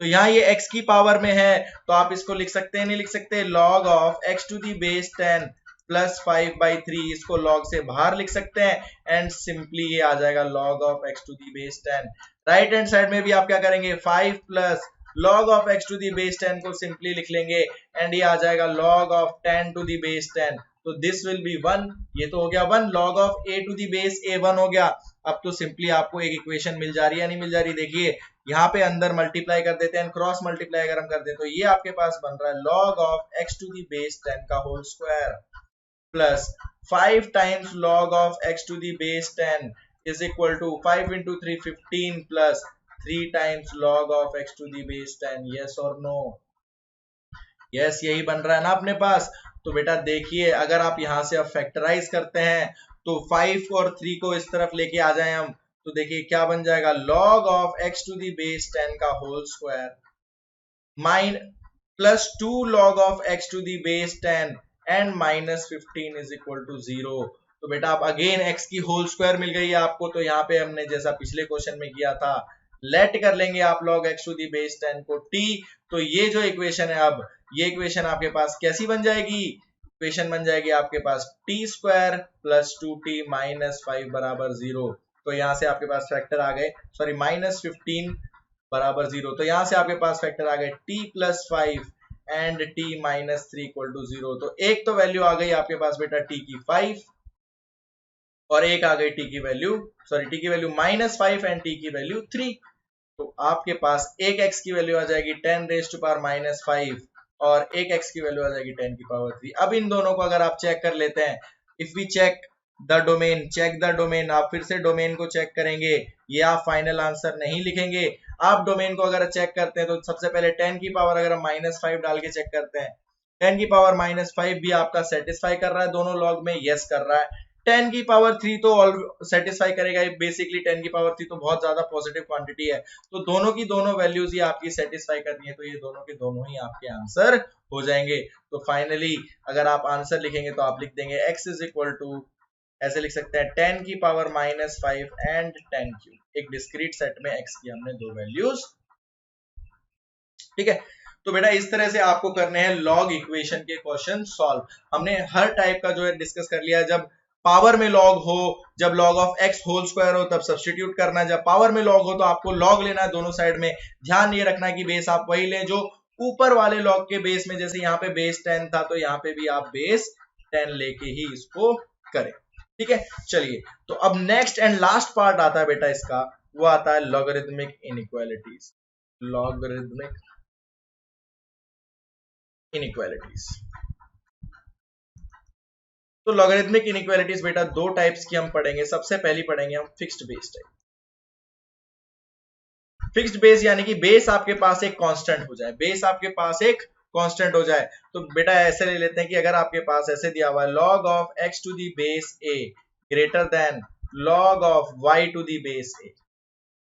तो यहाँ ये x की पावर में है तो आप इसको लिख सकते हैं, नहीं लिख सकते, log of x to the base 10 plus 5 by 3, इसको log से बाहर लिख सकते हैं एंड सिंपली ये आ जाएगा log of x to the base 10। Right hand side में भी आप क्या करेंगे, 5 plus log of x to the base 10 को सिंपली लिख लेंगे एंड ये आ जाएगा log of 10 to the base 10, तो दिस विल बी 1, ये तो हो गया 1, log of a to the base a 1 हो गया। अब तो सिंपली आपको एक इक्वेशन मिल जा रही है, नहीं मिल जा रही, देखिए यहाँ पे अंदर मल्टीप्लाई कर देते हैं, क्रॉस मल्टीप्लाई अगर हम कर दें तो ये आपके पास बन रहा है log of x to the base 10 का whole square plus 5 times log of x to the base 10 is equal to 5 into 3 15 plus 3 times log of x to the base 10, yes और नो, यस यही बन रहा है ना अपने पास। तो बेटा देखिए अगर आप यहां से अब फैक्टराइज करते हैं तो 5 और 3 को इस तरफ लेके आ जाएं हम, तो देखिए क्या बन जाएगा, log of x to the base 10 का होल स्क्वायर माइन plus 2 log of x to the base 10 and minus 15 is equal to 0। तो बेटा अब अगेन x की होल स्क्वायर मिल गई है आपको, तो यहाँ पे हमने जैसा पिछले क्वेश्चन में किया था लेट कर लेंगे आप log x to the base 10 को t, तो ये जो इक्वेशन है अब ये इक्वेशन आपके पास कैसी बन जाएगी, इक्वेशन बन जाएगी आपके पास t square plus 2t minus 5 बराबर 0। तो यहाँ से आपके पास फैक्टर आ गए, सॉरी माइनस 15 बराबर 0, तो यहाँ से आपके पास फैक्टर आ गए t plus 5 and t minus 3 equal to 0। तो एक तो वैल्यू आ गई आपके पास बेटा t की 5 और एक आ गई t की वैल्यू, सॉरी t की वैल्यू माइनस 5 एंड t की वैल्यू 3। तो आपके पास एक x की वैल्यू आ जाएगी 10 रेज टू पावर माइनस 5 और एक x की वैल्यू आ जाएगी 10 की पावर 3। अब इन दोनों को अगर आप चेक कर लेते हैं, if we check the domain, check the domain, आप फिर से डोमेन को चेक करेंगे, ये आप फाइनल आंसर नहीं लिखेंगे, आप डोमेन को अगर चेक करते हैं तो सबसे पहले 10 की पावर अगर हम माइनस 5 डाल के चेक करते हैं, 10 की पावर माइनस 5 भी आपका सेटिस्फाई कर रहा है दोनों लॉग में, यस कर रहा है। 10 की पावर 3 तो सेटिस्फाई करेगा, बेसिकली 10 की पावर 3 तो बहुत ज्यादा पॉजिटिव क्वांटिटी है, तो दोनों की दोनों वैल्यूज ही आपकी सेटिस्फाई करनी है, तो ये दोनों के दोनों ही आपके आंसर हो जाएंगे। तो फाइनली अगर आप आंसर लिखेंगे तो आप लिख देंगे x इज इक्वल टू, ऐसे लिख सकते हैं 10 की पावर माइनस 5 एंड 10 क्यूब, एक डिस्क्रीट सेट में x की हमने दो वैल्यूज, ठीक है। तो बेटा इस तरह से आपको करने हैं लॉग इक्वेशन के क्वेश्चन सॉल्व। हमने हर टाइप का जो है डिस्कस कर लिया, जब पावर में लॉग हो, जब log of x whole square हो तब सब्स्टिट्यूट करना है, जब पावर में लॉग हो तो आपको लॉग लेना है दोनों साइड में, ध्यान ये रखना है कि बेस आप वही लें जो ऊपर वाले लॉग के बेस में, जैसे यहाँ पे बेस 10 था तो यहाँ पे भी आप बेस 10 लेके ही इसको करें, ठीक है। चलिए तो अब नेक्स्ट एंड लास्ट पार्ट आता है बेटा इसका, वो आता है लॉगरिथमिक इनइक्वालिटीज, लॉगरिथमिक इनइक्वालिटीज। तो लॉगरिथमिक इनइक्वालिटीज बेटा दो टाइप्स की हम पढ़ेंगे, सबसे पहली पढ़ेंगे हम fixed base type. Fixed base यानी कि बेस आपके पास एक कांस्टेंट हो जाए, बेस आपके पास एक कांस्टेंट हो जाए। तो बेटा ऐसे ले लेते हैं कि अगर आपके पास ऐसे दिया हुआ है log of x to the base a greater than log of y to the base a,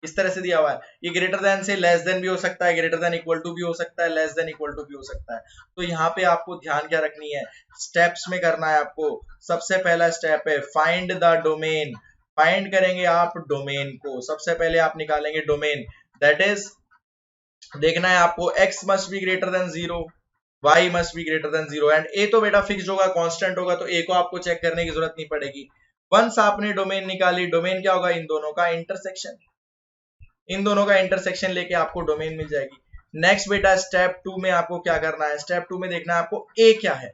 इस तरह से दिया हुआ है, ये ग्रेटर देन से लेस देन भी हो सकता है, ग्रेटर देन इक्वल टू भी हो सकता है, लेस देन इक्वल टू भी हो सकता है। तो यहाँ पे आपको ध्यान क्या रखनी है, स्टेप्स में करना है आपको। सबसे पहला स्टेप है फाइंड द डोमेन, फाइंड करेंगे आप डोमेन को, सबसे पहले आप निकालेंगे डोमेन, दैट इज देखना है आपको x must be greater than 0, y must be greater than 0 and a तो बेटा फिक्स्ड होगा, कांस्टेंट होगा, तो a को आपको चेक करने की जरूरत नहीं पड़ेगी। वंस आपने डोमेन निकाली, डोमेन क्या होगा, इन दोनों का इंटरसेक्शन, इन दोनों का इंटरसेक्शन लेके आपको डोमेन मिल जाएगी। नेक्स्ट बेटा स्टेप 2 में आपको क्या करना है, स्टेप 2 में देखना है आपको a क्या है।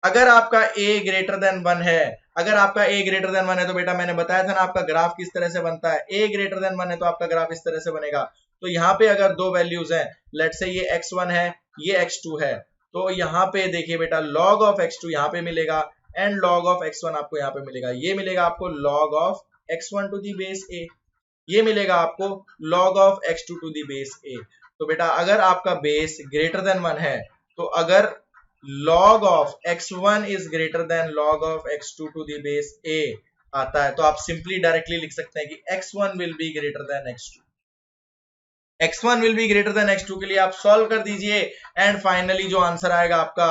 अगर आपका a ग्रेटर देन 1 है, अगर आपका a ग्रेटर देन 1 है तो बेटा मैंने बताया था ना आपका ग्राफ किस तरह से बनता है, a ग्रेटर देन 1 है तो आपका ग्राफ इस तरह से बनेगा। तो यहाँ पे अगर दो वैल्यूज हैं, लेट से ये x1 है ये x2 है, तो यहाँ पे देखिए बेटा log ऑफ x2 यहाँ पे मिलेगा एंड log ऑफ x1 आपको यहाँ पे मिलेगा। ये मिलेगा आपको log of x1 to the base a, ये मिलेगा आपको log of x2 to the base a। तो बेटा अगर आपका बेस ग्रेटर देन 1 है तो अगर log of x1 is greater than log of x2 to the base a आता है तो आप सिंपली डायरेक्टली लिख सकते हैं कि x1 will be greater than x2। x1 will be greater than x2 के लिए आप सॉल्व कर दीजिए एंड फाइनली जो आंसर आएगा आपका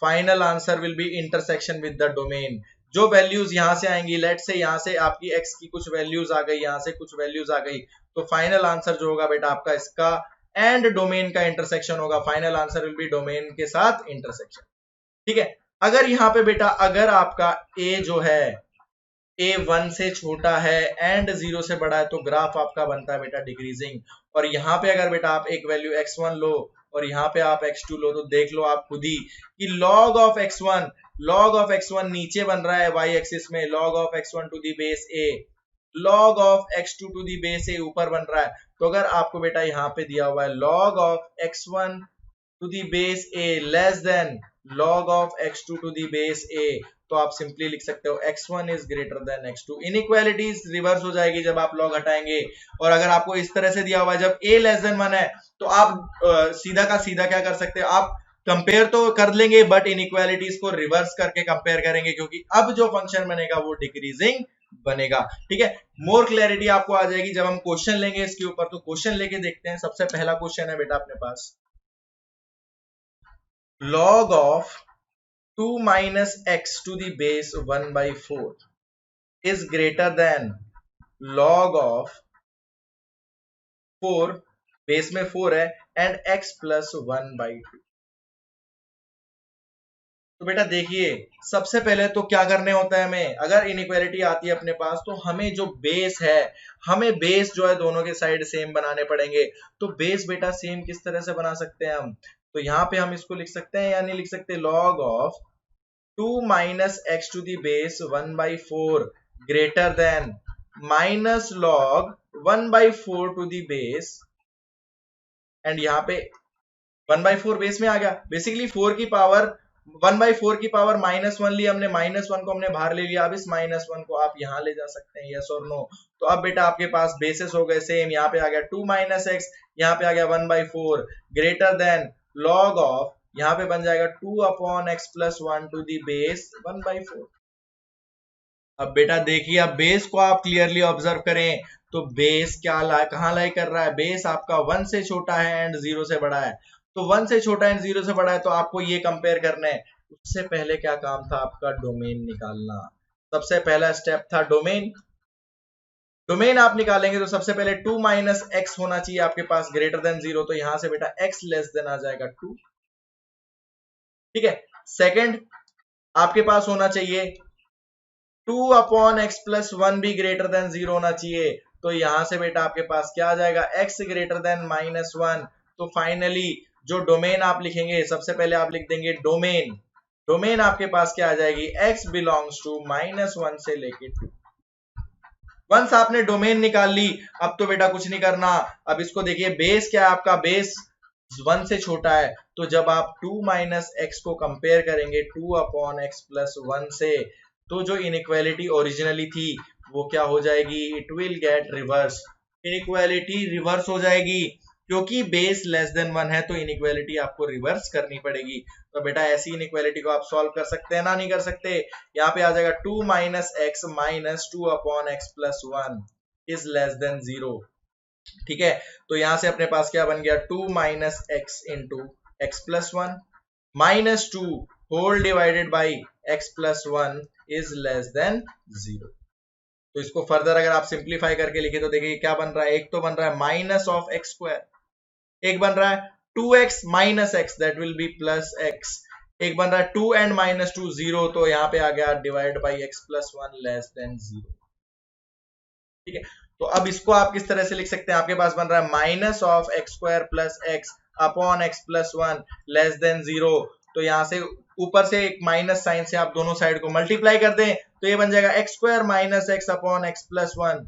final answer will be intersection with the domain. जो वैल्यूज यहां से आएंगी, लेट से यहां से आपकी x की कुछ वैल्यूज आ गई, यहां से कुछ वैल्यूज आ गई, तो फाइनल आंसर जो होगा बेटा आपका इसका एंड डोमेन का इंटरसेक्शन होगा। Final answer will be domain के साथ इंटरसेक्शन। ठीक है, अगर यहाँ पे बेटा अगर आपका a जो है a 1 से छोटा है एंड 0 से बड़ा है तो ग्राफ आपका बनता है बेटा डिक्रीजिंग। और यहाँ पे अगर बेटा आप एक वैल्यू x1 लो और यहाँ पे आप x2 लो तो देख लो आप खुद ही कि log ऑफ x1 नीचे बन रहा है y एक्सिस में, log of x1 to the base a, log of x2 to the base a ऊपर बन रहा है। तो अगर आपको बेटा यहाँ पे दिया हुआ है log of x1 to the base a less than log of x2 to the base a, तो आप सिंपली लिख सकते हो x1 is greater than x2। Inequalities reverse हो जाएगी जब आप log हटाएंगे। और अगर आपको इस तरह से दिया हुआ है जब a लेस देन 1 है तो आप सीधा का सीधा क्या कर सकते हो, आप कंपेयर तो कर लेंगे बट इनइक्वालिटीज को रिवर्स करके कंपेयर करेंगे क्योंकि अब जो फंक्शन बनेगा वो डिक्रीजिंग बनेगा। ठीक है, मोर क्लैरिटी आपको आ जाएगी जब हम क्वेश्चन लेंगे इसके ऊपर। तो क्वेश्चन लेके देखते हैं। सबसे पहला क्वेश्चन है बेटा अपने पास, log of 2 minus x to the base 1 by 4 is greater than log of 4, base में 4 है, एंड x plus 1 by 2। तो बेटा देखिए सबसे पहले तो क्या करने होता है हमें, अगर इनइक्वालिटी आती है अपने पास तो हमें जो बेस है, हमें बेस जो है दोनों के साइड सेम बनाने पड़ेंगे। तो बेस बेटा सेम किस तरह से बना सकते हैं हम, तो यहाँ पे हम इसको लिख सकते हैं या नहीं लिख सकते, log of 2 minus x to the base 1 by 4 greater than minus log 1 by 4 to the base, and यहाँ पे 1 by 4 बेस में आ गया। बेसिकली 4 की पावर 1 by 4 की पावर -1 ली हमने, -1 को हमने बाहर ले लिया। अब इस -1 को आप यहाँ ले जा सकते हैं, यस और नो। तो अब बेटा आपके पास बेसिस हो गए सेम। यहाँ पे आ गया 2 minus x, यहाँ पे आ गया 1 by 4 greater than log of, यहाँ पे बन जाएगा 2 upon x plus 1 to the base 1 by 4। अब बेटा देखिए, अब बेस को आप क्लियरली ऑब्जर्व करें तो बेस क्या कहाँ लाई कर रहा है, बेस आपका 1 से छोटा है एंड 0 से बड़ा है। तो 1 से छोटा एंड 0 से बड़ा है तो आपको ये कंपेयर करना है। उससे पहले क्या काम था आपका, डोमेन निकालना। सबसे पहला स्टेप था डोमेन। डोमेन आप निकालेंगे तो सबसे पहले 2 minus x होना चाहिए आपके पास ग्रेटर देन 0, तो यहां से बेटा x लेस देन आ जाएगा 2। ठीक है, सेकंड आपके पास होना चाहिए 2 upon x plus 1 भी ग्रेटर देन 0 होना चाहिए। तो यहां से बेटा आपके पास क्या आ जाएगा, x ग्रेटर देन -1। तो फाइनली जो डोमेन आप लिखेंगे, सबसे पहले आप लिख देंगे डोमेन। डोमेन आपके पास क्या आ जाएगी, x बिलोंग्स टू -1 से लेके 2। वंस आपने डोमेन निकाल ली, अब तो बेटा कुछ नहीं करना। अब इसको देखिए, बेस क्या है आपका, बेस 1 से छोटा है। तो जब आप 2 minus x को कंपेयर करेंगे 2 upon x plus 1 से, तो जो इनइक्वालिटी ओरिजिनली थी वो क्या हो जाएगी, it will get reverse. Inequality reverse हो जाएगी क्योंकि बेस लेस देन 1 है तो इनइक्वालिटी आपको रिवर्स करनी पड़ेगी। तो बेटा ऐसी इनइक्वालिटी को आप सॉल्व कर सकते हैं ना, नहीं कर सकते। यहाँ पे आ जाएगा 2 minus x minus 2 upon x plus 1 is less than 0। ठीक है, तो यहां से अपने पास क्या बन गया, 2 minus x into x plus 1 minus 2 whole divided by x plus 1 is less than 0। तो इसको फर्दर अगर आप सिंप्लीफाई करके लिखे तो देखिए क्या बन रहा है, एक तो बन रहा है माइनस ऑफ एक्स स्क्वायर, एक बन रहा है 2x minus x that will B plus x, एक बन रहा है 2 and -2 0, तो यहाँ पे आ गया divide by x plus 1 less than 0। ठीक है, तो अब इसको आप किस तरह से लिख सकते हैं, आपके पास बन रहा है minus of x square plus x upon x plus 1 less than 0। तो यहां से ऊपर से एक माइनस साइन से आप दोनों साइड को मल्टीप्लाई कर दें तो ये बन जाएगा x square minus x upon x plus 1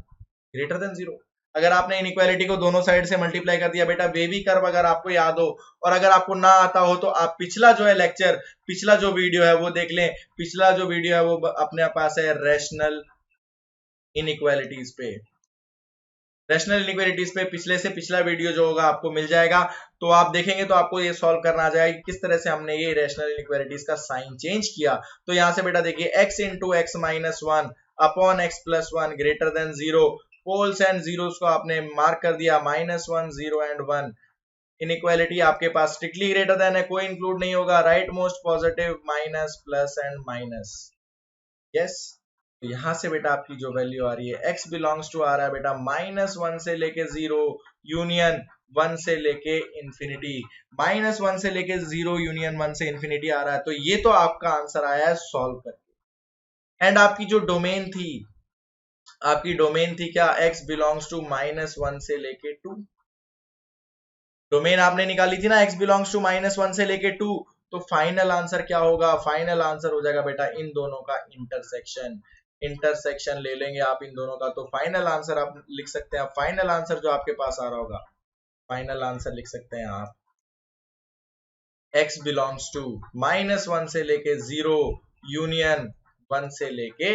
greater than 0। अगर आपने इनइक्वालिटी को दोनों साइड से मल्टीप्लाई कर दिया बेटा, वेवी कर्व अगर आपको याद हो, और अगर आपको ना आता हो तो आप पिछला जो है लेक्चर, पिछला जो वीडियो है वो देख लें। पिछला जो वीडियो है वो अपने पास है रैशनल इनइक्वालिटीज पे। रैशनल इनइक्वालिटीज पे पिछले से पिछला वीडियो जो होगा आपको मिल जाएगा, तो आप देखेंगे तो आपको ये सॉल्व करना आ जाएगा किस तरह से हमने ये रैशनल इनइक्वालिटीज का साइन चेंज किया। तो यहां से बेटा देखिए x into x minus one upon x plus one greater than zero, poles and zeros को आपने मार्क कर दिया minus one zero and one. Inequality आपके पास स्ट्रिक्टली ग्रेटर देन है, कोई इंक्लूड नहीं होगा, right most positive minus plus and minus. Yes, तो यहां से बेटा आपकी जो वैल्यू आ रही है x बिलोंग्स टू आ रहा है बेटा माइनस वन से लेके जीरो यूनियन वन से लेके इंफिनिटी, माइनस वन से लेके जीरो यूनियन वन से इंफिनिटी आ रहा है। तो ये तो आपका आंसर आया है सॉल्व करके। एंड आपकी जो डोमेन थी, आपकी डोमेन थी क्या, x belongs to minus one से लेके टू। डोमेन आपने निकाली थी ना x belongs to minus one से लेके टू, तो फाइनल आंसर क्या होगा, फाइनल आंसर हो जाएगा बेटा इन दोनों का इंटरसेक्शन। इंटरसेक्शन ले लेंगे आप इन दोनों का, तो फाइनल आंसर आप लिख सकते हैं। फाइनल आंसर जो आपके पास आ रहा होगा, फाइनल आंसर लिख सकते हैं आप x belongs to minus one से लेके जीरो यूनियन वन से लेके,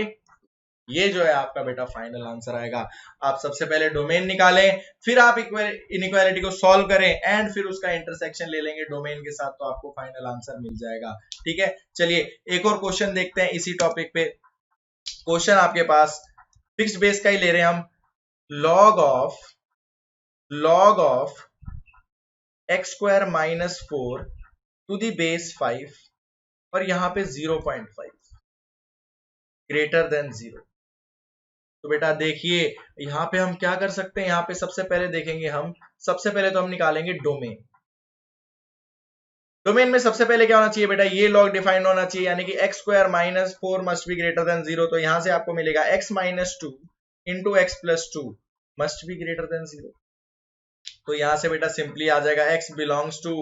ये जो है आपका बेटा फाइनल आंसर आएगा। आप सबसे पहले डोमेन निकालें, फिर आप इनइक्वालिटी को सॉल्व करें एंड फिर उसका इंटरसेक्शन ले लेंगे डोमेन के साथ, तो आपको फाइनल आंसर मिल जाएगा। ठीक है, चलिए एक और क्वेश्चन देखते हैं इसी टॉपिक पे। क्वेश्चन आपके पास फिक्स्ड बेस का ही ले रहे हैं हम। Log of x square minus four to the base five, और यहां पे 0.5 ग्रेटर देन जीरो। तो बेटा देखिए यहां पे हम क्या कर सकते हैं, यहां पे सबसे पहले देखेंगे हम, सबसे पहले तो हम निकालेंगे डोमेन। डोमेन में सबसे पहले क्या होना चाहिए बेटा, ये लॉग डिफाइंड होना चाहिए, यानी कि x square minus four must be greater than zero. तो यहां से आपको मिलेगा x minus two into x plus two must be greater than zero. तो यहां से बेटा सिंपली आ जाएगा x belongs to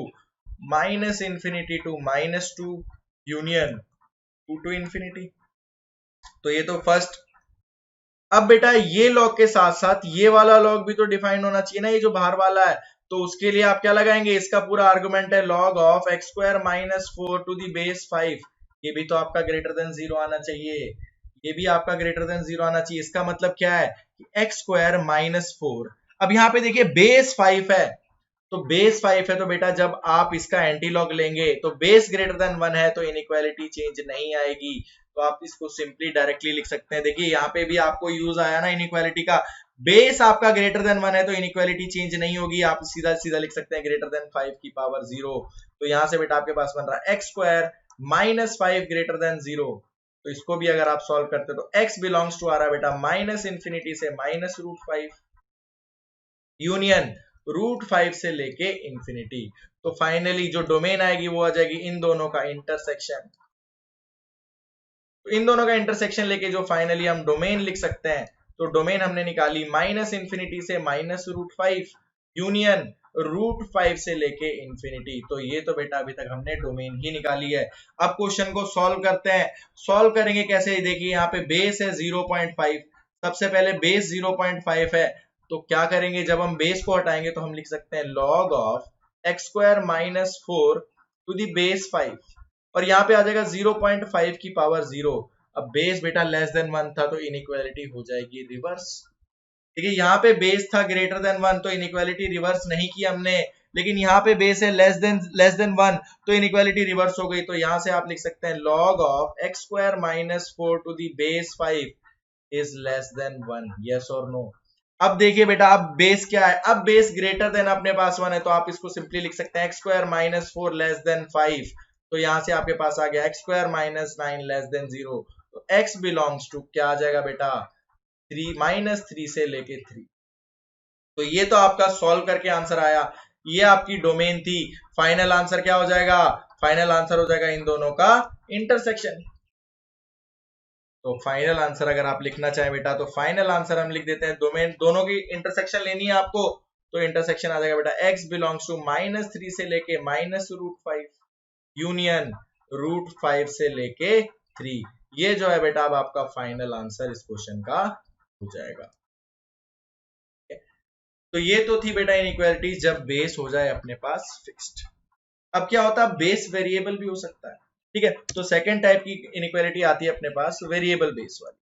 minus infinity to minus two union two to infinity. तो ये तो फर्स्ट। अब बेटा ये लॉग के साथ साथ ये वाला लॉग भी तो डिफाइंड होना चाहिए ना, ये जो बाहर वाला है। तो उसके लिए आप क्या लगाएंगे, इसका पूरा आर्गुमेंट है log of x square minus four to the base five. ये भी तो आपका ग्रेटर देन जीरो आना चाहिए, ये भी आपका ग्रेटर देन जीरो आना चाहिए। इसका मतलब क्या है कि एक्स स्क्वायर माइनस फोर, अब यहाँ पे देखिए बेस फाइव है, तो बेस फाइव है, तो बेटा जब आप इसका एंटी लॉग लेंगे तो बेस ग्रेटर देन वन है, तो इनइक्वालिटी चेंज नहीं आएगी। तो आप इसको सिंपली डायरेक्टली लिख सकते हैं। देखिए यहाँ पे भी आपको यूज आया ना इनइक्वालिटी का, बेस आपका ग्रेटर देन वन है तो इनइक्वालिटी चेंज नहीं होगी, आप सीधा सीधा लिख सकते हैं ग्रेटर देन फाइव की पावर जीरो। तो यहां से बेटा आपके पास बन रहा है x square minus five greater than zero. तो इसको भी अगर आप सॉल्व करते तो एक्स बिलोंग्स टू आ रहा है बेटा माइनस इंफिनिटी से minus root five union root five से लेके इंफिनिटी। तो फाइनली जो डोमेन आएगी वो आ जाएगी इन दोनों का इंटरसेक्शन। तो इन दोनों का इंटरसेक्शन लेके जो फाइनली हम डोमेन लिख सकते हैं, तो डोमेन हमने निकाली माइनस इंफिनिटी से minus root five union root five से लेके इंफिनिटी। तो ये तो बेटा अभी तक हमने डोमेन ही निकाली है। अब क्वेश्चन को सॉल्व करते हैं। सॉल्व करेंगे कैसे, देखिए यहाँ पे बेस है 0.5, सबसे पहले बेस 0.5 है, तो क्या करेंगे, जब हम बेस को हटाएंगे तो हम लिख सकते हैं log of x square minus four to the base five, और यहाँ पे आ जाएगा 0.5 की पावर जीरो। अब बेस बेटा लेस देन वन था तो इनइक्वालिटी हो जाएगी रिवर्स। देखिए यहाँ पे बेस था ग्रेटर देन वन, तो इनइक्वालिटी रिवर्स नहीं की हमने, लेकिन यहाँ पे बेस है लेस देन वन, तो इनइक्वालिटी रिवर्स हो गई। तो यहाँ से आप लिख सकते हैं log of x square minus four to the base five is less than one, yes और नो। अब देखिए बेटा अब बेस क्या है, अब बेस ग्रेटर देन अपने पास वन है, तो आप इसको सिंपली लिख सकते हैं x square minus four less than five. तो यहां से आपके पास आ गया x square minus nine less than zero. तो एक्स बिलोंग्स टू क्या आ जाएगा बेटा, थ्री माइनस थ्री से लेके थ्री। तो ये तो आपका सॉल्व करके आंसर आया, ये आपकी डोमेन थी। फाइनल आंसर क्या हो जाएगा, फाइनल आंसर हो जाएगा इन दोनों का इंटरसेक्शन। तो फाइनल आंसर अगर आप लिखना चाहें बेटा, तो फाइनल आंसर हम लिख देते हैं, डोमेन दोनों की इंटरसेक्शन लेनी है आपको, तो इंटरसेक्शन आ जाएगा बेटा x belongs to minus three से लेके minus root five union root five से लेके थ्री। ये जो है बेटा अब आपका फाइनल आंसर इस क्वेश्चन का हो जाएगा। तो ये तो थी बेटा इनइक्वालिटी जब बेस हो जाए अपने पास फिक्स्ड। अब क्या होता है, बेस वेरिएबल भी हो सकता है, ठीक है। तो सेकेंड टाइप की इनइक्वालिटी आती है अपने पास वेरिएबल बेस वाली।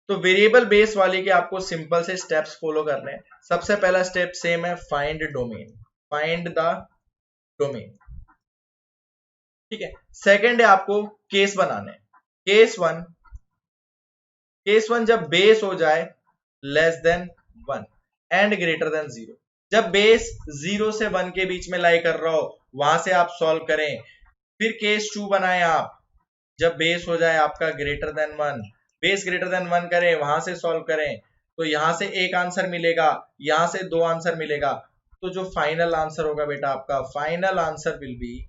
तो वेरिएबल बेस वाली के आपको सिंपल से स्टेप्स फॉलो करने हैं। सबसे पहला स्टेप सेम है, find domain, find the domain, ठीक है। सेकेंड है आपको केस बनाने, केस वन जब बेस हो जाए less than 1 and greater than 0। जब बेस 0 से 1 के बीच में लाई कर रहा हो वहां से आप सॉल्व करें। फिर केस 2 बनाए आप, जब बेस हो जाए आपका greater than 1, base greater than 1 करें, वहां से सॉल्व करें। तो यहां से एक आंसर मिलेगा, यहां से दो आंसर मिलेगा। तो जो फाइनल आंसर होगा बेटा आपका, फाइनल आंसर विल बी,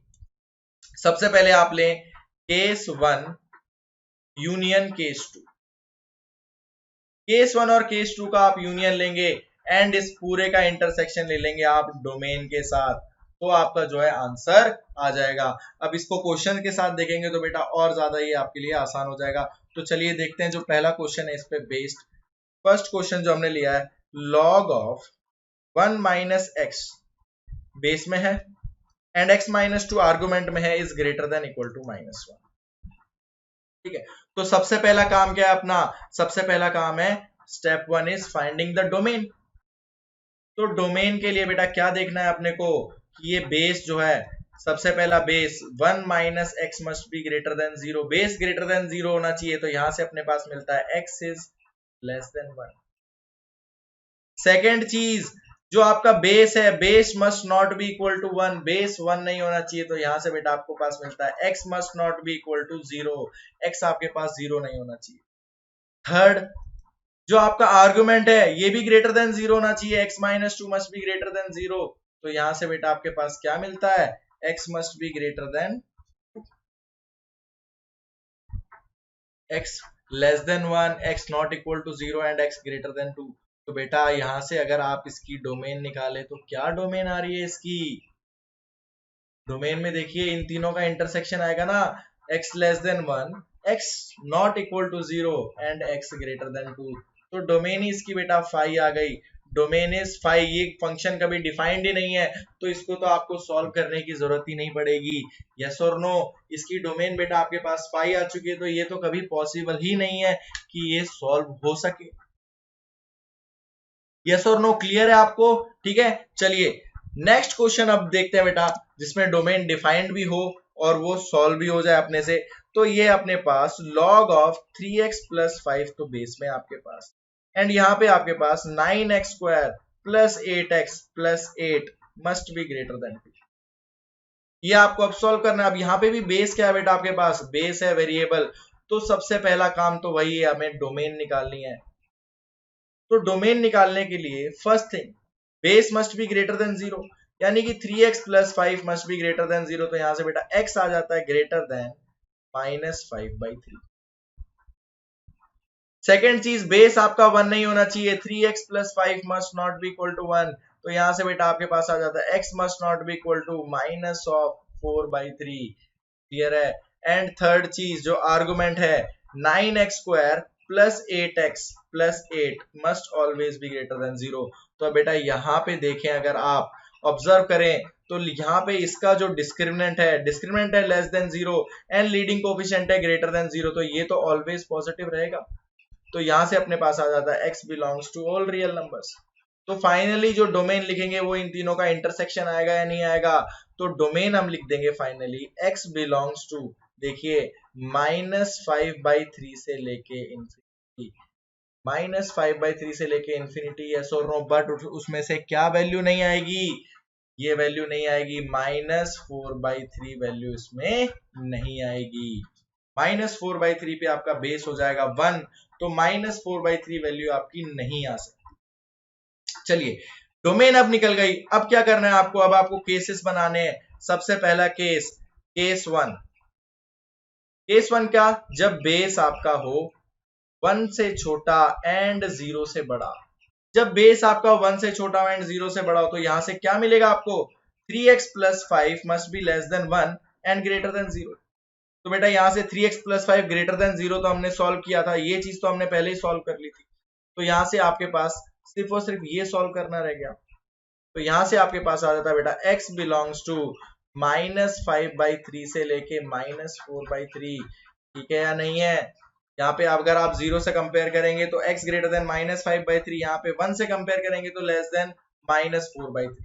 सबसे पहले आप लें केस 1 यूनियन केस 2। केस 1 और केस 2 का आप यूनियन लेंगे एंड इस पूरे का इंटरसेक्शन ले लेंगे आप डोमेन के साथ, तो आपका जो है आंसर आ जाएगा। अब इसको क्वेश्चन के साथ देखेंगे तो बेटा और ज्यादा ये आपके लिए आसान हो जाएगा। तो चलिए देखते हैं जो पहला क्वेश्चन है इस पे बेस्ड। फर्स्ट क्वेश्चन जो हमने लिया है, log of 1 minus x base में है एंड x माइनस 2 आर्गुमेंट में है, is greater than equal to -1, ठीक है। तो सबसे पहला काम क्या है अपना, सबसे पहला काम है step 1 is finding the domain. तो डोमेन के लिए बेटा क्या देखना है अपने को कि ये बेस जो है, सबसे पहला base 1 minus x must be greater than 0, base greater than 0 होना चाहिए। तो यहां से अपने पास मिलता है x is less than 1। Second चीज, जो आपका बेस है, base must not be equal to 1, base 1 नहीं होना चाहिए। तो यहां से बेटा आपको पास मिलता है x must not be equal to 0, x आपके पास 0 नहीं होना चाहिए। थर्ड, जो आपका आर्गुमेंट है ये भी ग्रेटर देन 0 होना चाहिए, x minus 2 must be greater than 0। तो यहां से बेटा आपके पास क्या मिलता है, x must be greater than, x less than 1, x not equal to 0 and x greater than 2। तो बेटा यहां से अगर आप इसकी डोमेन निकाले तो क्या डोमेन आ रही है इसकी, डोमेन में देखिए इन तीनों का इंटरसेक्शन आएगा ना, x less than 1, x not equal to 0 and x greater than 2। तो डोमेन ही इसकी बेटा फाई आ गई, डोमेन इज फाई। ये फंक्शन कभी डिफाइंड ही नहीं है, तो इसको तो आपको सॉल्व करने की जरूरत ही नहीं पड़ेगी। यस और नो, इसकी डोमेन बेटा आपके पास फाई आ चुकी है, तो ये तो कभी पॉसिबल ही नहीं है कि ये सॉल्व हो सके। यस और नो, क्लियर है आपको, ठीक है। चलिए नेक्स्ट क्वेश्चन अब देखते हैं बेटा, जिसमें डोमेन डिफाइंड भी हो और वो सॉल्व भी हो जाए अपने से। तो ये अपने पास log ऑफ 3x प्लस 5 तो बेस में आपके पास, एंड यहाँ पे आपके पास 9x square plus 8x plus 8 must be greater than 2। ये आपको अब सॉल्व करना है। अब यहाँ पे भी बेस क्या है बेटा आपके पास, बेस है वेरिएबल। तो सबसे पहला काम तो वही है, हमें डोमेन निकालनी है। तो डोमेन निकालने के लिए first thing, base must be greater than 0, यानी कि 3x plus 5 must be greater than 0। तो यहां से बेटा x आ जाता है ग्रेटर देन -5/3। सेकेंड चीज, बेस आपका 1 नहीं होना चाहिए, 3x plus 5 must not be equal to 1। तो यहां से बेटा आपके पास आ जाता है x must not be equal to -4/3, clear है। एंड थर्ड चीज, जो आर्गुमेंट है 9x square plus 8x plus 8 must always be greater than 0। तो बेटा यहाँ पे देखें, अगर आप ऑब्जर्व करें तो यहाँ पे इसका जो डिस्क्रिमिनेंट है less then 0 and leading coefficient है ग्रेटर देन 0। तो ये तो ऑलवेज पॉजिटिव रहेगा। तो यहां से अपने पास आ जाता है x belongs to all real numbers. तो फाइनली जो डोमेन लिखेंगे वो इन तीनों का इंटरसेक्शन आएगा या नहीं आएगा। तो डोमेन हम लिख देंगे फाइनली x बिलोंग्स टू, देखिए -5/3 से लेके इंफिनिटी, -5/3 से लेके इंफिनिटी, यस और नो। बट उसमें से क्या वैल्यू नहीं आएगी, ये वैल्यू नहीं आएगी, -4/3 वैल्यू इसमें नहीं आएगी। -4/3 पे आपका बेस हो जाएगा 1, तो -4/3 वैल्यू आपकी नहीं आ सकती। चलिए डोमेन अब निकल गई। अब क्या करना है आपको, अब आपको केसेस बनाने हैं। सबसे पहला केस, केस 1। केस 1 क्या, जब बेस आपका हो 1 से छोटा एंड 0 से बड़ा। जब बेस आपका 1 से छोटा एंड 0 से बड़ा हो तो यहां से क्या मिलेगा आपको, 3x plus 5 must be less than 1 and greater than 0। तो बेटा यहां से 3x प्लस 5 ग्रेटर देन 0 तो हमने सॉल्व किया था, ये चीज तो हमने पहले ही सॉल्व कर ली थी। तो यहां से आपके पास सिर्फ और सिर्फ ये सॉल्व करना रह गया। तो यहां से आपके पास आ जाता है बेटा x बिलोंग्स टू -5/3 से लेके -4/3। ठीक है या नहीं है? यहाँ पे अगर आप 0 से कंपेयर करेंगे तो x ग्रेटर देन -5/3, यहाँ पे 1 से कंपेयर करेंगे तो लेस देन -4/3।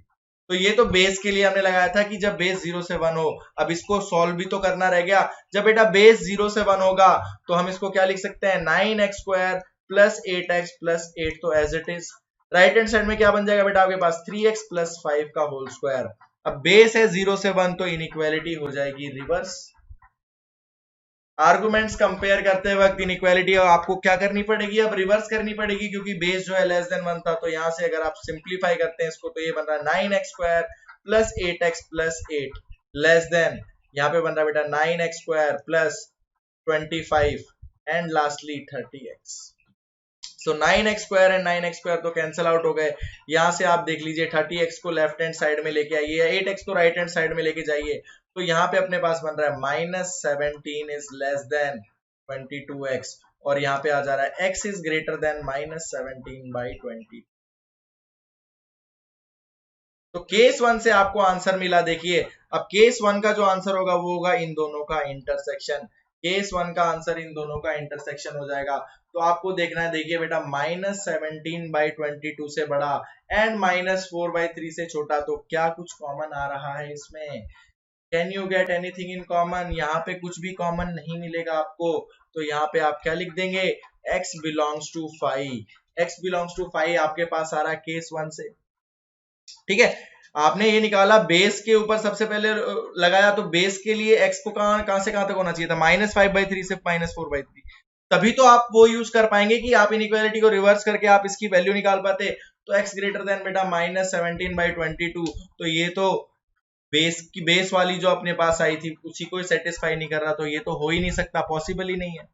तो ये तो बेस के लिए हमने लगाया था कि जब बेस 0 से 1 हो। अब इसको सॉल्व भी तो करना रह गया। जब बेटा बेस 0 से 1 होगा तो हम इसको क्या लिख सकते हैं, 9x² प्लस 8x प्लस 8, तो as it is. Right hand side में क्या बन जाएगा बेटा आपके पास 3x प्लस 5 का होल स्क्वायर। अब बेस है 0 से 1 तो इनइक्वालिटी हो जाएगी रिवर्स। आर्गुमेंट्स कंपेयर करते वक्त इनइक्वालिटी आपको क्या करनी पड़ेगी, अब रिवर्स करनी पड़ेगी, क्योंकि बेस जो है लेस देन 1 था। तो यहां से अगर आप सिंप्लीफाई करते हैं इसको तो ये बन रहा है 9x² plus 8x plus 8 less than, यहाँ पे बन रहा है बेटा 9x² plus 25 and lastly 30x। So 9x² and 9x² तो कैंसिल आउट हो गए। यहां से आप देख लीजिए 30x को लेफ्ट हैंड साइड में लेके आइए, 8x को राइट हैंड साइड में लेके जाइए, तो यहाँ पे अपने पास बन रहा है -17 इज लेस देन 22x, और यहाँ पे आ जा रहा है x इज ग्रेटर देन -17/20। तो केस 1 से आपको आंसर मिला। देखिए अब केस 1 का जो आंसर होगा वो होगा इन दोनों का इंटरसेक्शन। केस 1 का आंसर इन दोनों का इंटरसेक्शन हो जाएगा। तो आपको देखना है, देखिए बेटा -17/22 से बड़ा एंड -4/3 से छोटा, तो क्या कुछ कॉमन आ रहा है इसमें? Can you get anything in common? यहाँ पे कुछ भी कॉमन नहीं मिलेगा आपको। तो यहाँ पे आप क्या लिख देंगे, x belongs to 5। x belongs to 5 आपके पास आ रहा है केस 1 से। ठीक है, आपने ये निकाला बेस के ऊपर सबसे पहले लगाया, तो बेस के लिए x को कहां से कहां तक होना चाहिए था, -5/3 से -4/3। तभी तो आप वो यूज कर पाएंगे कि आप इनइक्वालिटी को रिवर्स करके आप इसकी वैल्यू निकाल पाते। तो x ग्रेटर देन बेटा -17/22, तो ये तो बेस वाली जो अपने पास आई थी उसी को सेटिस्फाई नहीं कर रहा, तो ये तो हो ही नहीं सकता, पॉसिबल ही नहीं है।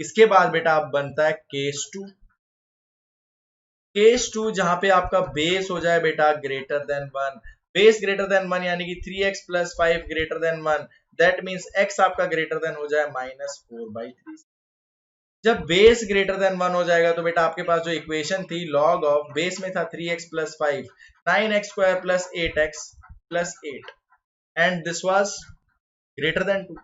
इसके बाद बेटा अब बनता है केस 2। केस 2 जहां पे आपका बेस हो जाए बेटा greater than 1। Base greater than 1 यानी कि 3x plus 5 greater than 1, that means x आपका ग्रेटर देन हो जाए -4/3। जब बेस ग्रेटर देन 1 हो जाएगा तो बेटा आपके पास जो इक्वेशन थी लॉग ऑफ बेस में था 3x plus 5, 9x² plus 8x plus 8 and this was greater than 2।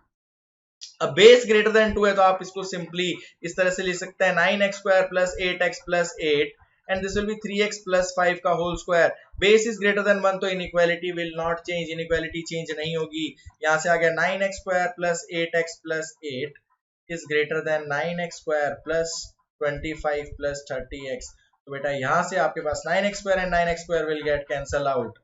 अब बेस ग्रेटर देन 2 है तो आप इसको सिंपली इस तरह से लिख सकते हैं 9x² plus 8x plus 8 and this will be 3x plus 5 का whole square. Base is greater than 1 तो inequality will not change, inequality change नहीं होगी। यहां से आ गया 9x² plus 8x plus 8 is greater than 9x² plus 25 plus 30x। तो बेटा यहां से आपके पास 9x² and 9x² will get cancel out.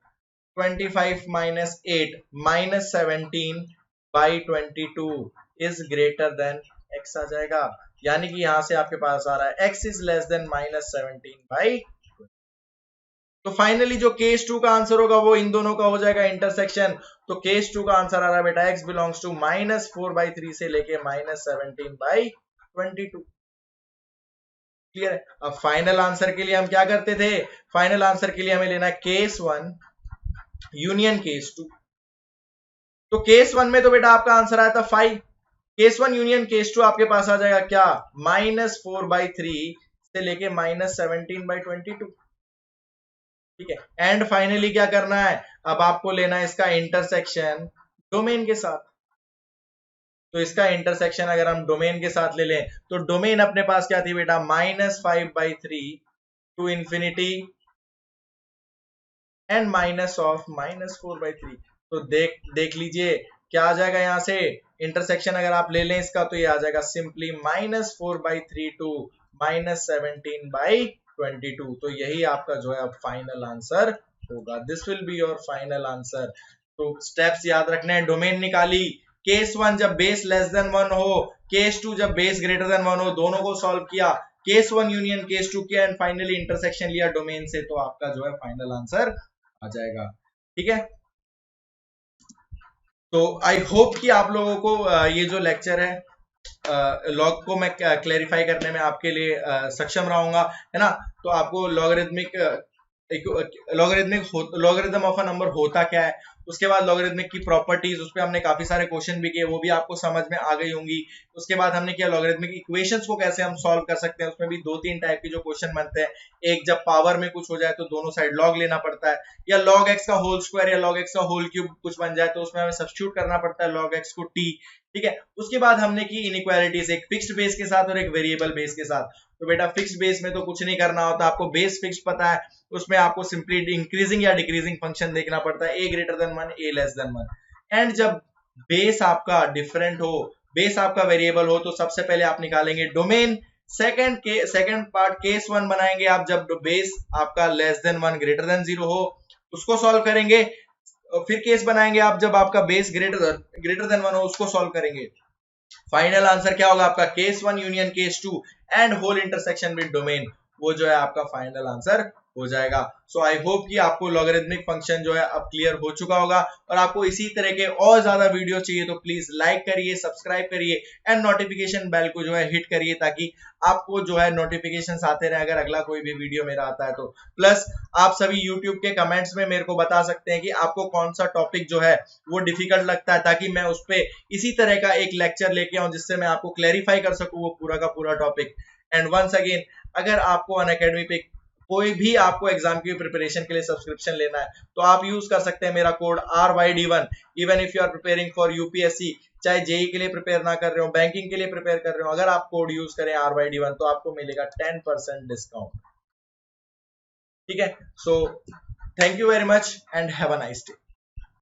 25 minus 8 minus 17/22 is greater than x आ जाएगा। यानी कि यहां से आपके पास आ रहा है x इज लेस देन -17/22। तो फाइनली जो केस 2 का आंसर होगा वो इन दोनों का हो जाएगा इंटरसेक्शन। तो केस 2 का आंसर आ रहा है बेटा x बिलोंग्स टू -4/3 से लेके -17/22। क्लियर है? अब फाइनल आंसर के लिए हम क्या करते थे, फाइनल आंसर के लिए हमें लेना है केस 1 यूनियन केस 2। तो केस 1 में तो बेटा आपका आंसर आया था 5। केस 1 यूनियन केस 2 आपके पास आ जाएगा क्या, -4/3 से लेके -17/22। ठीक है, एंड फाइनली क्या करना है, अब आपको लेना है इसका इंटरसेक्शन डोमेन के साथ। तो इसका इंटरसेक्शन अगर हम डोमेन के साथ ले लें तो डोमेन अपने पास क्या थी बेटा, -5/3 टू इंफिनिटी एंड -4/3। तो देख लीजिए क्या आ जाएगा यहां से इंटरसेक्शन अगर आप ले लें इसका तो ये आ जाएगा सिंपली -4/3 टू -17/22। तो यही आपका जो है अब फाइनल आंसर होगा। This will be your final answer. तो स्टेप्स याद रखने हैं, डोमेन निकाली, केस 1 जब बेस लेस देन 1 हो, केस 2 जब बेस ग्रेटर देन 1 हो, दोनों को सॉल्व किया, केस 1 यूनियन केस 2 किया एंड फाइनली इंटरसेक्शन लिया डोमेन से, तो आपका जो है फाइनल आंसर आ जाएगा। ठीक है, तो आई होप कि आप लोगों को ये जो लेक्चर है लॉग को मैं क्लैरिफाई करने में आपके लिए सक्षम रहूंगा, है ना। तो आपको logarithmic logarithm of a number होता क्या है, उसके बाद लॉगरिथमिक की प्रॉपर्टीज, उस पर हमने काफी सारे क्वेश्चन भी किए, वो भी आपको समझ में आ गई होंगी। उसके बाद हमने किया लॉगरिथमिक इक्वेशंस को कैसे हम सॉल्व कर सकते हैं, उसमें भी 2-3 टाइप के जो क्वेश्चन बनते हैं। एक, जब पावर में कुछ हो जाए तो दोनों साइड लॉग लेना पड़ता है, या लॉग एक्स का होल स्क्वायर या लॉग एक्स का होल क्यूब कुछ बन जाए तो उसमें हमें सब्स्टिट्यूट करना पड़ता है लॉग एक्स को टी। ठीक है, उसके बाद हमने की इनइक्वालिटीज, एक फिक्स्ड बेस के साथ और एक वेरिएबल बेस के साथ। तो बेटा फिक्स्ड बेस में तो कुछ नहीं करना होता, आपको बेस फिक्स पता है, उसमें आपको सिंपली इंक्रीजिंग या डिक्रीजिंग फंक्शन देखना पड़ता है, a greater than 1, a less than 1। And जब बेस आपका डिफरेंट हो, बेस आपका वेरिएबल हो, तो सबसे पहले आप निकालेंगे डोमेन। सेकंड पार्ट केस 1 बनाएंगे आप, जब बेस आपका लेस देन 1 ग्रेटर देन 0 हो, उसको सॉल्व करेंगे। फिर केस बनाएंगे आप जब आपका बेस ग्रेटर देन 1 हो, उसको सॉल्व करेंगे। फाइनल आंसर क्या होगा आपका, case 1 union case 2 and whole intersection with domain, वो जो है आपका फाइनल आंसर हो जाएगा। सो आई होप कि आपको लॉगरिथमिक फंक्शन जो है अब क्लियर हो चुका होगा, और आपको इसी तरह के और ज्यादा वीडियो चाहिए तो प्लीज लाइक करिए, सब्सक्राइब करिए एंड नोटिफिकेशन बेल को जो है हिट करिए, ताकि आपको जो है नोटिफिकेशंस आते रहे अगर अगला कोई भी वीडियो मेरा आता है तो। प्लस आप सभी यूट्यूब के कमेंट्स में मेरे को बता सकते हैं कि आपको कौन सा टॉपिक जो है वो डिफिकल्ट लगता है, ताकि मैं उस पर इसी तरह का एक लेक्चर लेके आऊं जिससे मैं आपको क्लैरिफाई कर सकूं वो पूरा का पूरा टॉपिक। एंड वंस अगेन, अगर आपको अनअकैडमी पे कोई भी आपको एग्जाम की प्रिपरेशन के लिए सब्सक्रिप्शन लेना है तो आप यूज कर सकते हैं मेरा code RYD1। Even if you are preparing for UPSC, चाहे जेई के लिए प्रिपेयर ना कर रहे हो, बैंकिंग के लिए प्रिपेयर कर रहे हो, अगर आप कोड यूज करें RYD1 तो आपको मिलेगा 10% डिस्काउंट। ठीक है, so thank you very much and have a nice day.